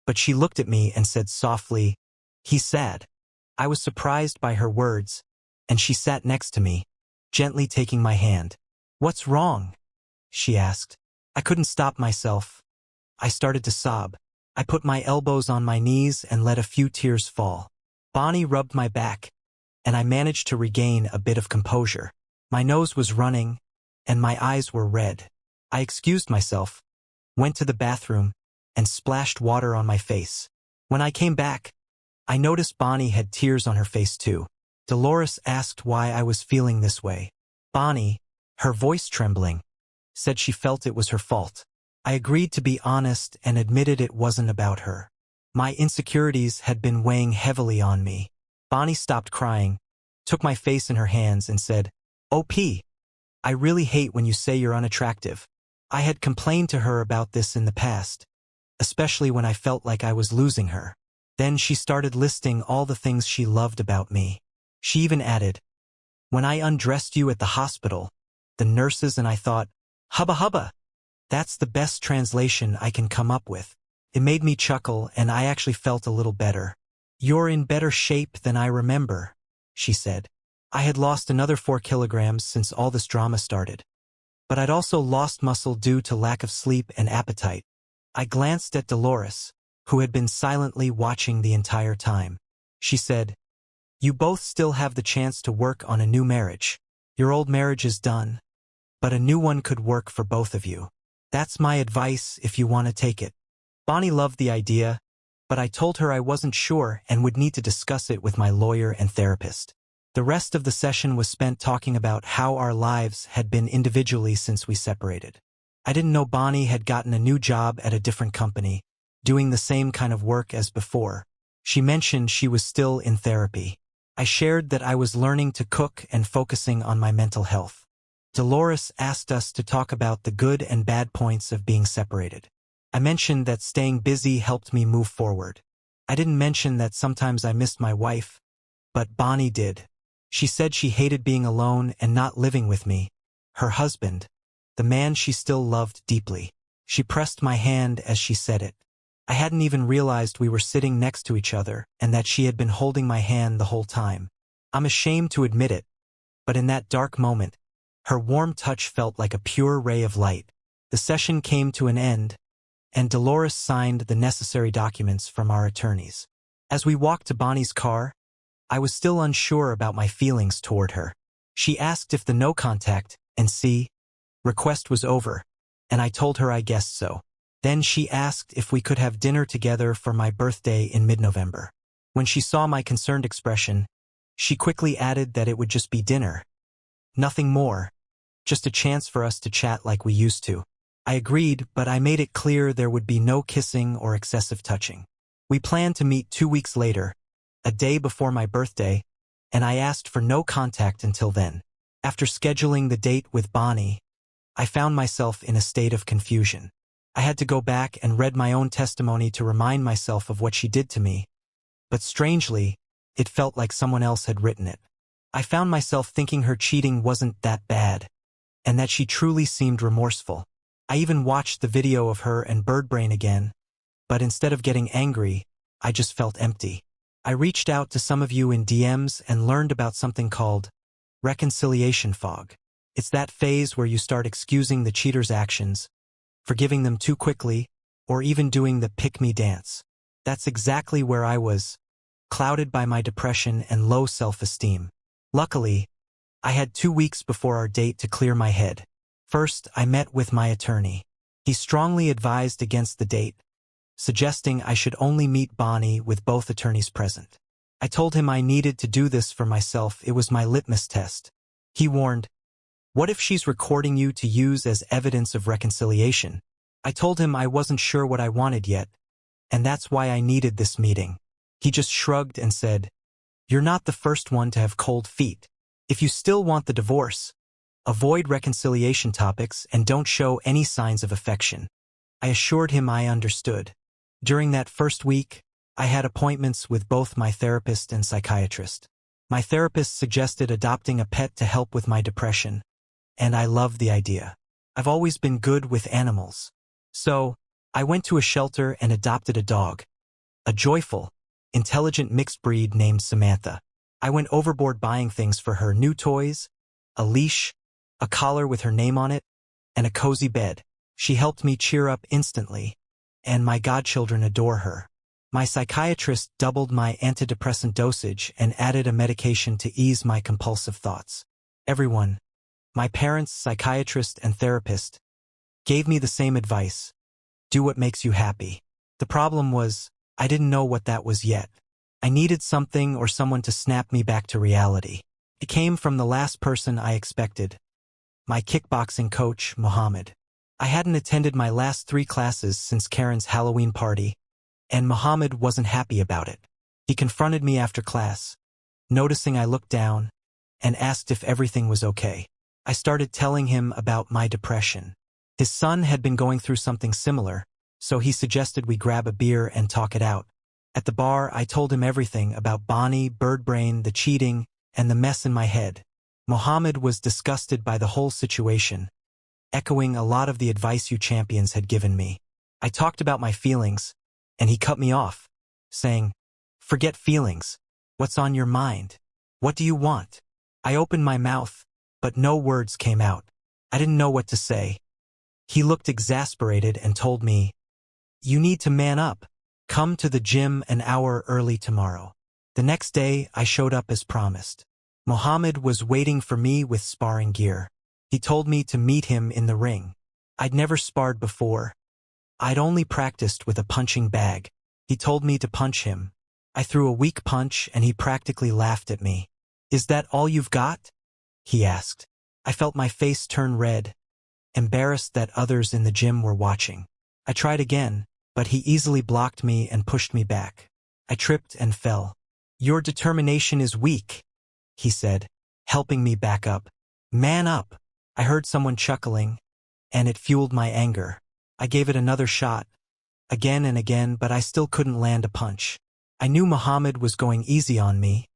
but she looked at me and said softly, "He's sad." I was surprised by her words, and she sat next to me, gently taking my hand. "What's wrong?" she asked. I couldn't stop myself. I started to sob. I put my elbows on my knees and let a few tears fall. Bonnie rubbed my back, and I managed to regain a bit of composure. My nose was running, and my eyes were red. I excused myself, went to the bathroom, and splashed water on my face. When I came back, I noticed Bonnie had tears on her face too. Dolores asked why I was feeling this way. Bonnie, her voice trembling, said she felt it was her fault. I agreed to be honest and admitted it wasn't about her. My insecurities had been weighing heavily on me. Bonnie stopped crying, took my face in her hands and said, "OP, I really hate when you say you're unattractive." I had complained to her about this in the past, especially when I felt like I was losing her. Then she started listing all the things she loved about me. She even added, "When I undressed you at the hospital, the nurses and I thought, hubba hubba." That's the best translation I can come up with. It made me chuckle and I actually felt a little better. "You're in better shape than I remember," she said. I had lost another 4 kilograms since all this drama started. But I'd also lost muscle due to lack of sleep and appetite. I glanced at Dolores, who had been silently watching the entire time. She said, "You both still have the chance to work on a new marriage. Your old marriage is done, but a new one could work for both of you. That's my advice if you want to take it." Bonnie loved the idea, but I told her I wasn't sure and would need to discuss it with my lawyer and therapist. The rest of the session was spent talking about how our lives had been individually since we separated. I didn't know Bonnie had gotten a new job at a different company, doing the same kind of work as before. She mentioned she was still in therapy. I shared that I was learning to cook and focusing on my mental health. Dolores asked us to talk about the good and bad points of being separated. I mentioned that staying busy helped me move forward. I didn't mention that sometimes I missed my wife, but Bonnie did. She said she hated being alone and not living with me, her husband, the man she still loved deeply. She pressed my hand as she said it. I hadn't even realized we were sitting next to each other and that she had been holding my hand the whole time. I'm ashamed to admit it, but in that dark moment, her warm touch felt like a pure ray of light. The session came to an end, and Dolores signed the necessary documents from our attorneys. As we walked to Bonnie's car, I was still unsure about my feelings toward her. She asked if the no contact and see request was over, and I told her I guessed so. Then she asked if we could have dinner together for my birthday in mid-November. When she saw my concerned expression, she quickly added that it would just be dinner. Nothing more, just a chance for us to chat like we used to. I agreed, but I made it clear there would be no kissing or excessive touching. We planned to meet 2 weeks later, a day before my birthday, and I asked for no contact until then. After scheduling the date with Bonnie, I found myself in a state of confusion. I had to go back and read my own testimony to remind myself of what she did to me, but strangely, it felt like someone else had written it. I found myself thinking her cheating wasn't that bad, and that she truly seemed remorseful. I even watched the video of her and Birdbrain again, but instead of getting angry, I just felt empty. I reached out to some of you in DMs and learned about something called reconciliation fog. It's that phase where you start excusing the cheater's actions, forgiving them too quickly, or even doing the pick-me dance. That's exactly where I was, clouded by my depression and low self-esteem. Luckily, I had 2 weeks before our date to clear my head. First, I met with my attorney. He strongly advised against the date, suggesting I should only meet Bonnie with both attorneys present. I told him I needed to do this for myself. It was my litmus test. He warned, "What if she's recording you to use as evidence of reconciliation?" I told him I wasn't sure what I wanted yet, and that's why I needed this meeting. He just shrugged and said, "You're not the first one to have cold feet. If you still want the divorce, avoid reconciliation topics and don't show any signs of affection." I assured him I understood. During that first week, I had appointments with both my therapist and psychiatrist. My therapist suggested adopting a pet to help with my depression, and I loved the idea. I've always been good with animals. So, I went to a shelter and adopted a dog, a joyful, intelligent mixed breed named Samantha. I went overboard buying things for her: new toys, a leash, a collar with her name on it, and a cozy bed. She helped me cheer up instantly, and my godchildren adore her. My psychiatrist doubled my antidepressant dosage and added a medication to ease my compulsive thoughts. Everyone, my parents, psychiatrist, and therapist, gave me the same advice: do what makes you happy. The problem was, I didn't know what that was yet. I needed something or someone to snap me back to reality. It came from the last person I expected: my kickboxing coach, Mohammed. I hadn't attended my last 3 classes since Karen's Halloween party, and Mohammed wasn't happy about it. He confronted me after class, noticing I looked down, and asked if everything was okay. I started telling him about my depression. His son had been going through something similar, so he suggested we grab a beer and talk it out. At the bar, I told him everything about Bonnie, Birdbrain, the cheating, and the mess in my head. Mohammed was disgusted by the whole situation, echoing a lot of the advice you champions had given me. I talked about my feelings, and he cut me off, saying, "Forget feelings. What's on your mind? What do you want?" I opened my mouth, but no words came out. I didn't know what to say. He looked exasperated and told me, "You need to man up. Come to the gym an hour early tomorrow." The next day, I showed up as promised. Mohammed was waiting for me with sparring gear. He told me to meet him in the ring. I'd never sparred before. I'd only practiced with a punching bag. He told me to punch him. I threw a weak punch and he practically laughed at me. "Is that all you've got?" he asked. I felt my face turn red, embarrassed that others in the gym were watching. I tried again, but he easily blocked me and pushed me back. I tripped and fell. "Your determination is weak," he said, helping me back up. "Man up." I heard someone chuckling, and it fueled my anger. I gave it another shot, again and again, but I still couldn't land a punch. I knew Mohammed was going easy on me,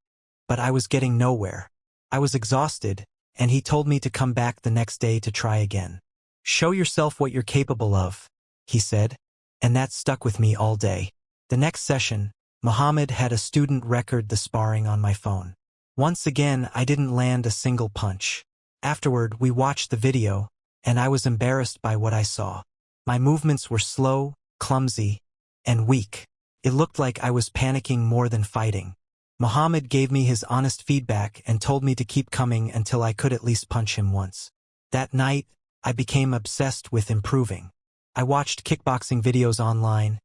but I was getting nowhere. I was exhausted, and he told me to come back the next day to try again. "Show yourself what you're capable of," he said, and that stuck with me all day. The next session, Mohammed had a student record the sparring on my phone. Once again, I didn't land a single punch. Afterward, we watched the video, and I was embarrassed by what I saw. My movements were slow, clumsy, and weak. It looked like I was panicking more than fighting. Mohammed gave me his honest feedback and told me to keep coming until I could at least punch him once. That night, I became obsessed with improving. I watched kickboxing videos online,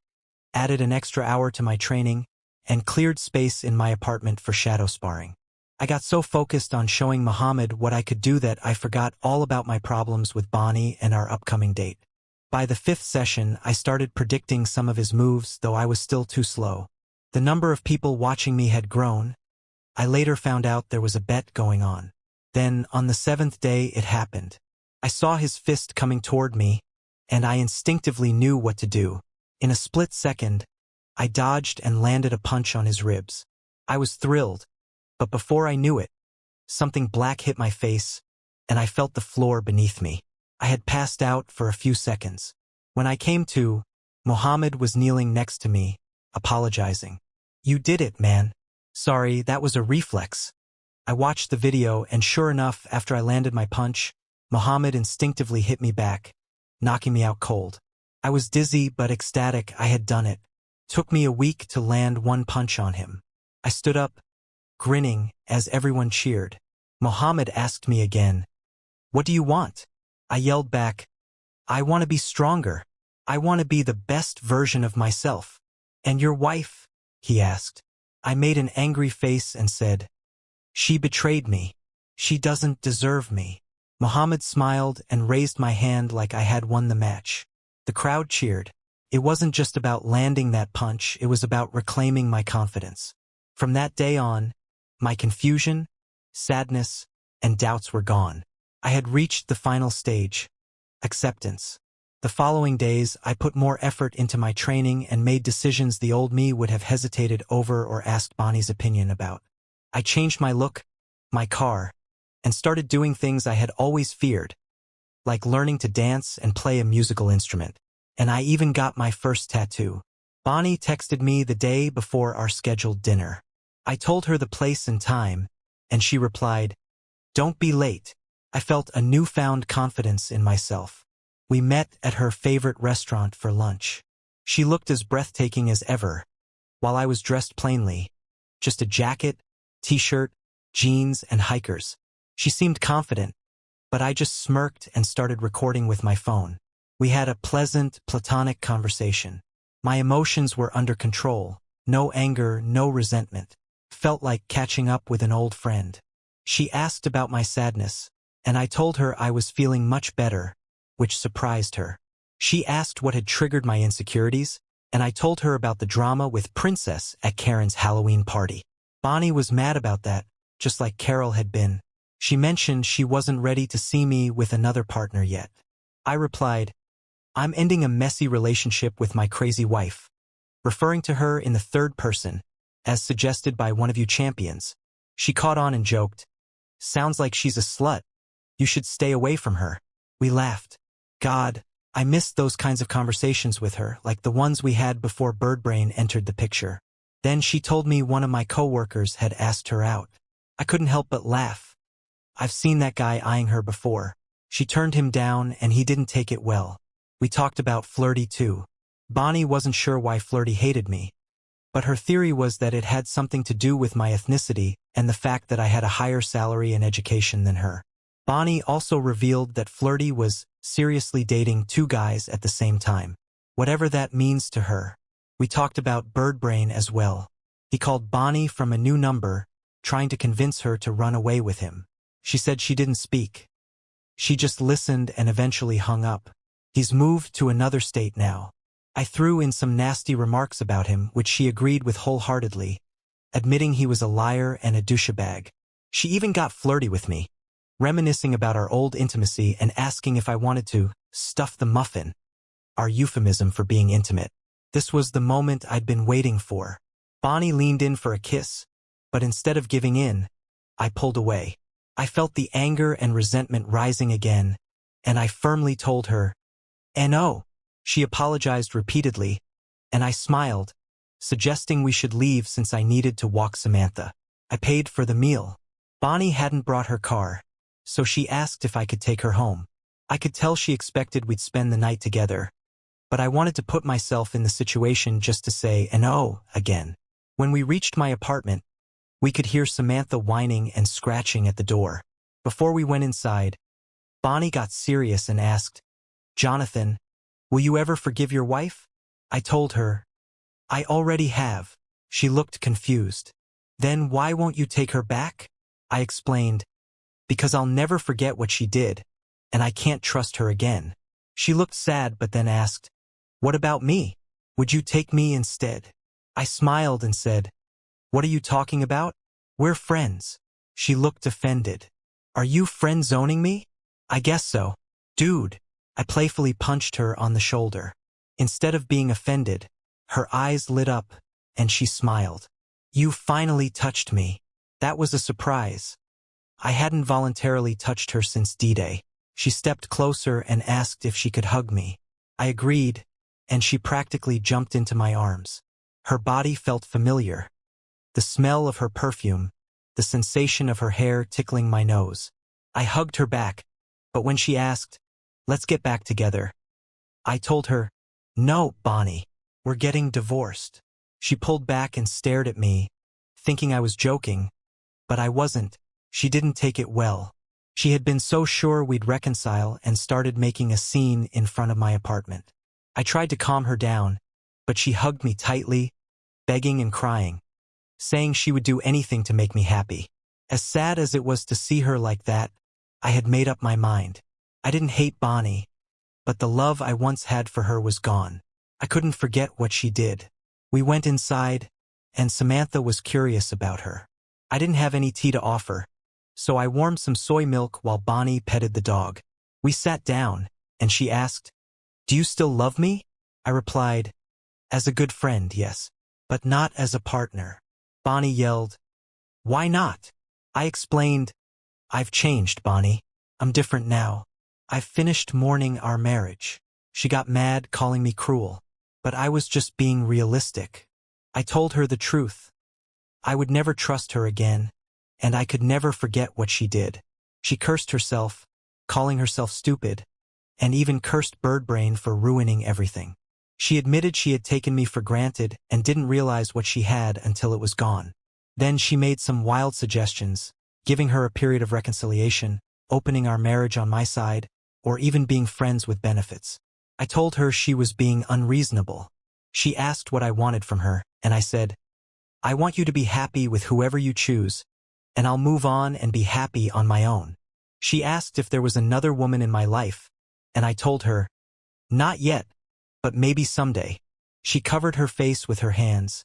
added an extra hour to my training, and cleared space in my apartment for shadow sparring. I got so focused on showing Mohammed what I could do that I forgot all about my problems with Bonnie and our upcoming date. By the 5th session, I started predicting some of his moves, though I was still too slow. The number of people watching me had grown. I later found out there was a bet going on. Then, on the 7th day, it happened. I saw his fist coming toward me, and I instinctively knew what to do. In a split second, I dodged and landed a punch on his ribs. I was thrilled, but before I knew it, something black hit my face, and I felt the floor beneath me. I had passed out for a few seconds. When I came to, Mohammed was kneeling next to me, apologizing. "You did it, man. Sorry, that was a reflex." I watched the video, and sure enough, after I landed my punch, Mohammed instinctively hit me back, knocking me out cold. I was dizzy but ecstatic I had done it. Took me a week to land one punch on him. I stood up, grinning, as everyone cheered. Mohammed asked me again, "What do you want?" I yelled back, "I want to be stronger. I want to be the best version of myself." "And your wife?" he asked. I made an angry face and said, "She betrayed me. She doesn't deserve me." Mohammed smiled and raised my hand like I had won the match. The crowd cheered. It wasn't just about landing that punch, it was about reclaiming my confidence. From that day on, my confusion, sadness, and doubts were gone. I had reached the final stage, acceptance. The following days, I put more effort into my training and made decisions the old me would have hesitated over or asked Bonnie's opinion about. I changed my look, my car, and started doing things I had always feared, like learning to dance and play a musical instrument. And I even got my first tattoo. Bonnie texted me the day before our scheduled dinner. I told her the place and time, and she replied, "Don't be late." I felt a newfound confidence in myself. We met at her favorite restaurant for lunch. She looked as breathtaking as ever, while I was dressed plainly, just a jacket, t-shirt, jeans, and hikers. She seemed confident, but I just smirked and started recording with my phone. We had a pleasant, platonic conversation. My emotions were under control, no anger, no resentment. Felt like catching up with an old friend. She asked about my sadness, and I told her I was feeling much better, which surprised her. She asked what had triggered my insecurities, and I told her about the drama with Princess at Karen's Halloween party. Bonnie was mad about that, just like Carol had been. She mentioned she wasn't ready to see me with another partner yet. I replied, "I'm ending a messy relationship with my crazy wife," referring to her in the third person, as suggested by one of you champions. She caught on and joked, "Sounds like she's a slut. You should stay away from her." We laughed. God, I missed those kinds of conversations with her, like the ones we had before Birdbrain entered the picture. Then she told me one of my coworkers had asked her out. I couldn't help but laugh. I've seen that guy eyeing her before. She turned him down and he didn't take it well. We talked about Flirty too. Bonnie wasn't sure why Flirty hated me, but her theory was that it had something to do with my ethnicity and the fact that I had a higher salary and education than her. Bonnie also revealed that Flirty was seriously dating two guys at the same time. Whatever that means to her. We talked about Birdbrain as well. He called Bonnie from a new number, trying to convince her to run away with him. She said she didn't speak. She just listened and eventually hung up. He's moved to another state now. I threw in some nasty remarks about him, which she agreed with wholeheartedly, admitting he was a liar and a douchebag. She even got flirty with me, reminiscing about our old intimacy and asking if I wanted to stuff the muffin, our euphemism for being intimate. This was the moment I'd been waiting for. Bonnie leaned in for a kiss, but instead of giving in, I pulled away. I felt the anger and resentment rising again, and I firmly told her, "No." She apologized repeatedly, and I smiled, suggesting we should leave since I needed to walk Samantha. I paid for the meal. Bonnie hadn't brought her car, so she asked if I could take her home. I could tell she expected we'd spend the night together, but I wanted to put myself in the situation just to say "no" again. When we reached my apartment, we could hear Samantha whining and scratching at the door. Before we went inside, Bonnie got serious and asked, "Jonathan, will you ever forgive your wife?" I told her, "I already have." She looked confused. "Then why won't you take her back?" I explained, "Because I'll never forget what she did, and I can't trust her again." She looked sad but then asked, "What about me? Would you take me instead?" I smiled and said, "What are you talking about? We're friends." She looked offended. "Are you friend-zoning me?" "I guess so." "Dude." I playfully punched her on the shoulder. Instead of being offended, her eyes lit up, and she smiled. "You finally touched me." That was a surprise. I hadn't voluntarily touched her since D-Day. She stepped closer and asked if she could hug me. I agreed, and she practically jumped into my arms. Her body felt familiar. The smell of her perfume, the sensation of her hair tickling my nose. I hugged her back, but when she asked, "Let's get back together," I told her, "No, Bonnie, we're getting divorced." She pulled back and stared at me, thinking I was joking, but I wasn't. She didn't take it well. She had been so sure we'd reconcile and started making a scene in front of my apartment. I tried to calm her down, but she hugged me tightly, begging and crying, saying she would do anything to make me happy. As sad as it was to see her like that, I had made up my mind. I didn't hate Bonnie, but the love I once had for her was gone. I couldn't forget what she did. We went inside, and Samantha was curious about her. I didn't have any tea to offer, so I warmed some soy milk while Bonnie petted the dog. We sat down, and she asked, "Do you still love me?" I replied, "As a good friend, yes, but not as a partner." Bonnie yelled, "Why not?" I explained, "I've changed, Bonnie. I'm different now. I've finished mourning our marriage." She got mad, calling me cruel, but I was just being realistic. I told her the truth. I would never trust her again, and I could never forget what she did. She cursed herself, calling herself stupid, and even cursed Birdbrain for ruining everything. She admitted she had taken me for granted and didn't realize what she had until it was gone. Then she made some wild suggestions, giving her a period of reconciliation, opening our marriage on my side, or even being friends with benefits. I told her she was being unreasonable. She asked what I wanted from her, and I said, "I want you to be happy with whoever you choose, and I'll move on and be happy on my own." She asked if there was another woman in my life, and I told her, "Not yet, but maybe someday." She covered her face with her hands,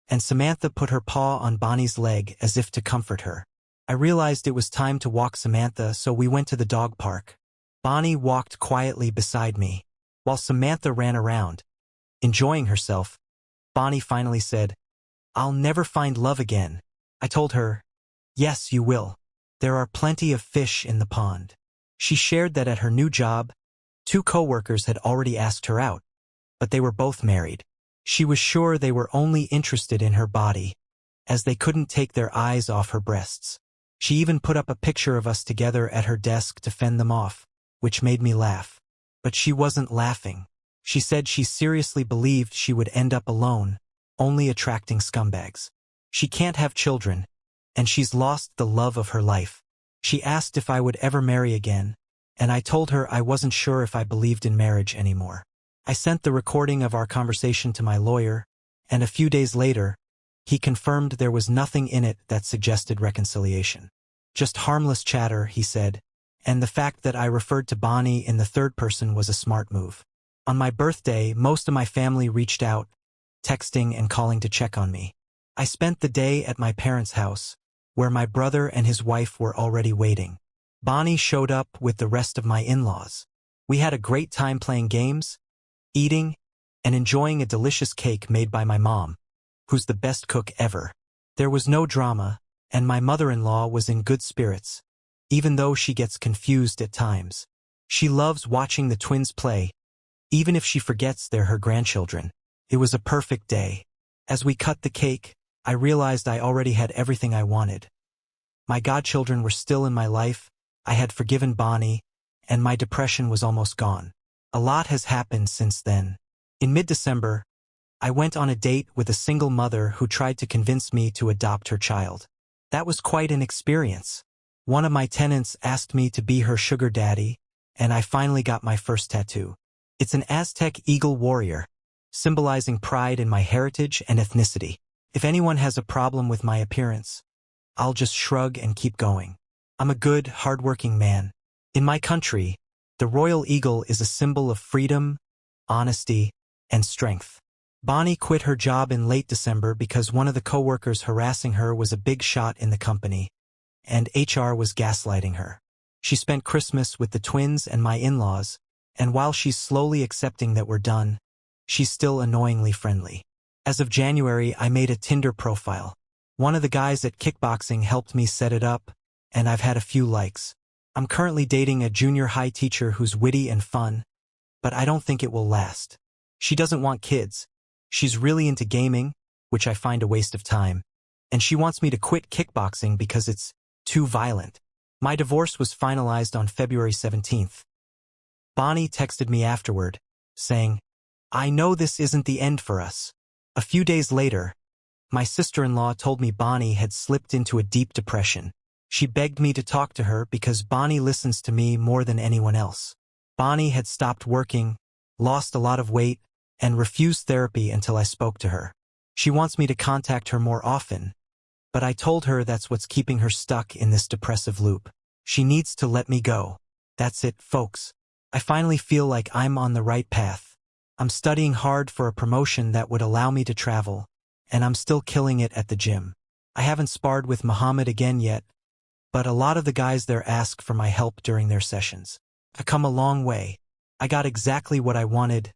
and Samantha put her paw on Bonnie's leg as if to comfort her. I realized it was time to walk Samantha, so we went to the dog park. Bonnie walked quietly beside me, while Samantha ran around. Enjoying herself, Bonnie finally said, "I'll never find love again." I told her, "Yes, you will. There are plenty of fish in the pond." She shared that at her new job, 2 coworkers had already asked her out, but they were both married. She was sure they were only interested in her body, as they couldn't take their eyes off her breasts. She even put up a picture of us together at her desk to fend them off, which made me laugh. But she wasn't laughing. She said she seriously believed she would end up alone, only attracting scumbags. She can't have children, and she's lost the love of her life. She asked if I would ever marry again, and I told her I wasn't sure if I believed in marriage anymore. I sent the recording of our conversation to my lawyer, and a few days later, he confirmed there was nothing in it that suggested reconciliation. Just harmless chatter, he said, and the fact that I referred to Bonnie in the third person was a smart move. On my birthday, most of my family reached out, texting and calling to check on me. I spent the day at my parents' house, where my brother and his wife were already waiting. Bonnie showed up with the rest of my in-laws. We had a great time playing games, eating, and enjoying a delicious cake made by my mom, who's the best cook ever. There was no drama, and my mother-in-law was in good spirits, even though she gets confused at times. She loves watching the twins play, even if she forgets they're her grandchildren. It was a perfect day. As we cut the cake, I realized I already had everything I wanted. My godchildren were still in my life, I had forgiven Bonnie, and my depression was almost gone. A lot has happened since then. In mid-December, I went on a date with a single mother who tried to convince me to adopt her child. That was quite an experience. One of my tenants asked me to be her sugar daddy, and I finally got my first tattoo. It's an Aztec eagle warrior, symbolizing pride in my heritage and ethnicity. If anyone has a problem with my appearance, I'll just shrug and keep going. I'm a good, hardworking man. In my country, the royal eagle is a symbol of freedom, honesty, and strength. Bonnie quit her job in late December because one of the coworkers harassing her was a big shot in the company, and HR was gaslighting her. She spent Christmas with the twins and my in-laws, and while she's slowly accepting that we're done, she's still annoyingly friendly. As of January, I made a Tinder profile. One of the guys at kickboxing helped me set it up, and I've had a few likes. I'm currently dating a junior high teacher who's witty and fun, but I don't think it will last. She doesn't want kids. She's really into gaming, which I find a waste of time, and she wants me to quit kickboxing because it's too violent. My divorce was finalized on February 17th. Bonnie texted me afterward, saying, "I know this isn't the end for us." A few days later, my sister-in-law told me Bonnie had slipped into a deep depression. She begged me to talk to her because Bonnie listens to me more than anyone else. Bonnie had stopped working, lost a lot of weight, and refused therapy until I spoke to her. She wants me to contact her more often, but I told her that's what's keeping her stuck in this depressive loop. She needs to let me go. That's it, folks. I finally feel like I'm on the right path. I'm studying hard for a promotion that would allow me to travel, and I'm still killing it at the gym. I haven't sparred with Muhammad again yet, but a lot of the guys there ask for my help during their sessions. I come a long way. I got exactly what I wanted,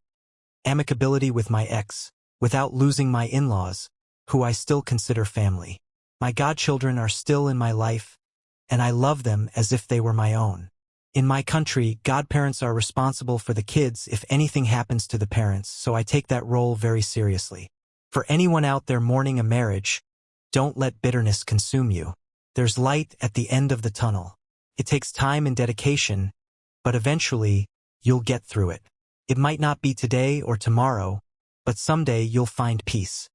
amicability with my ex, without losing my in-laws, who I still consider family. My godchildren are still in my life, and I love them as if they were my own. In my country, godparents are responsible for the kids if anything happens to the parents, so I take that role very seriously. For anyone out there mourning a marriage, don't let bitterness consume you. There's light at the end of the tunnel. It takes time and dedication, but eventually, you'll get through it. It might not be today or tomorrow, but someday you'll find peace.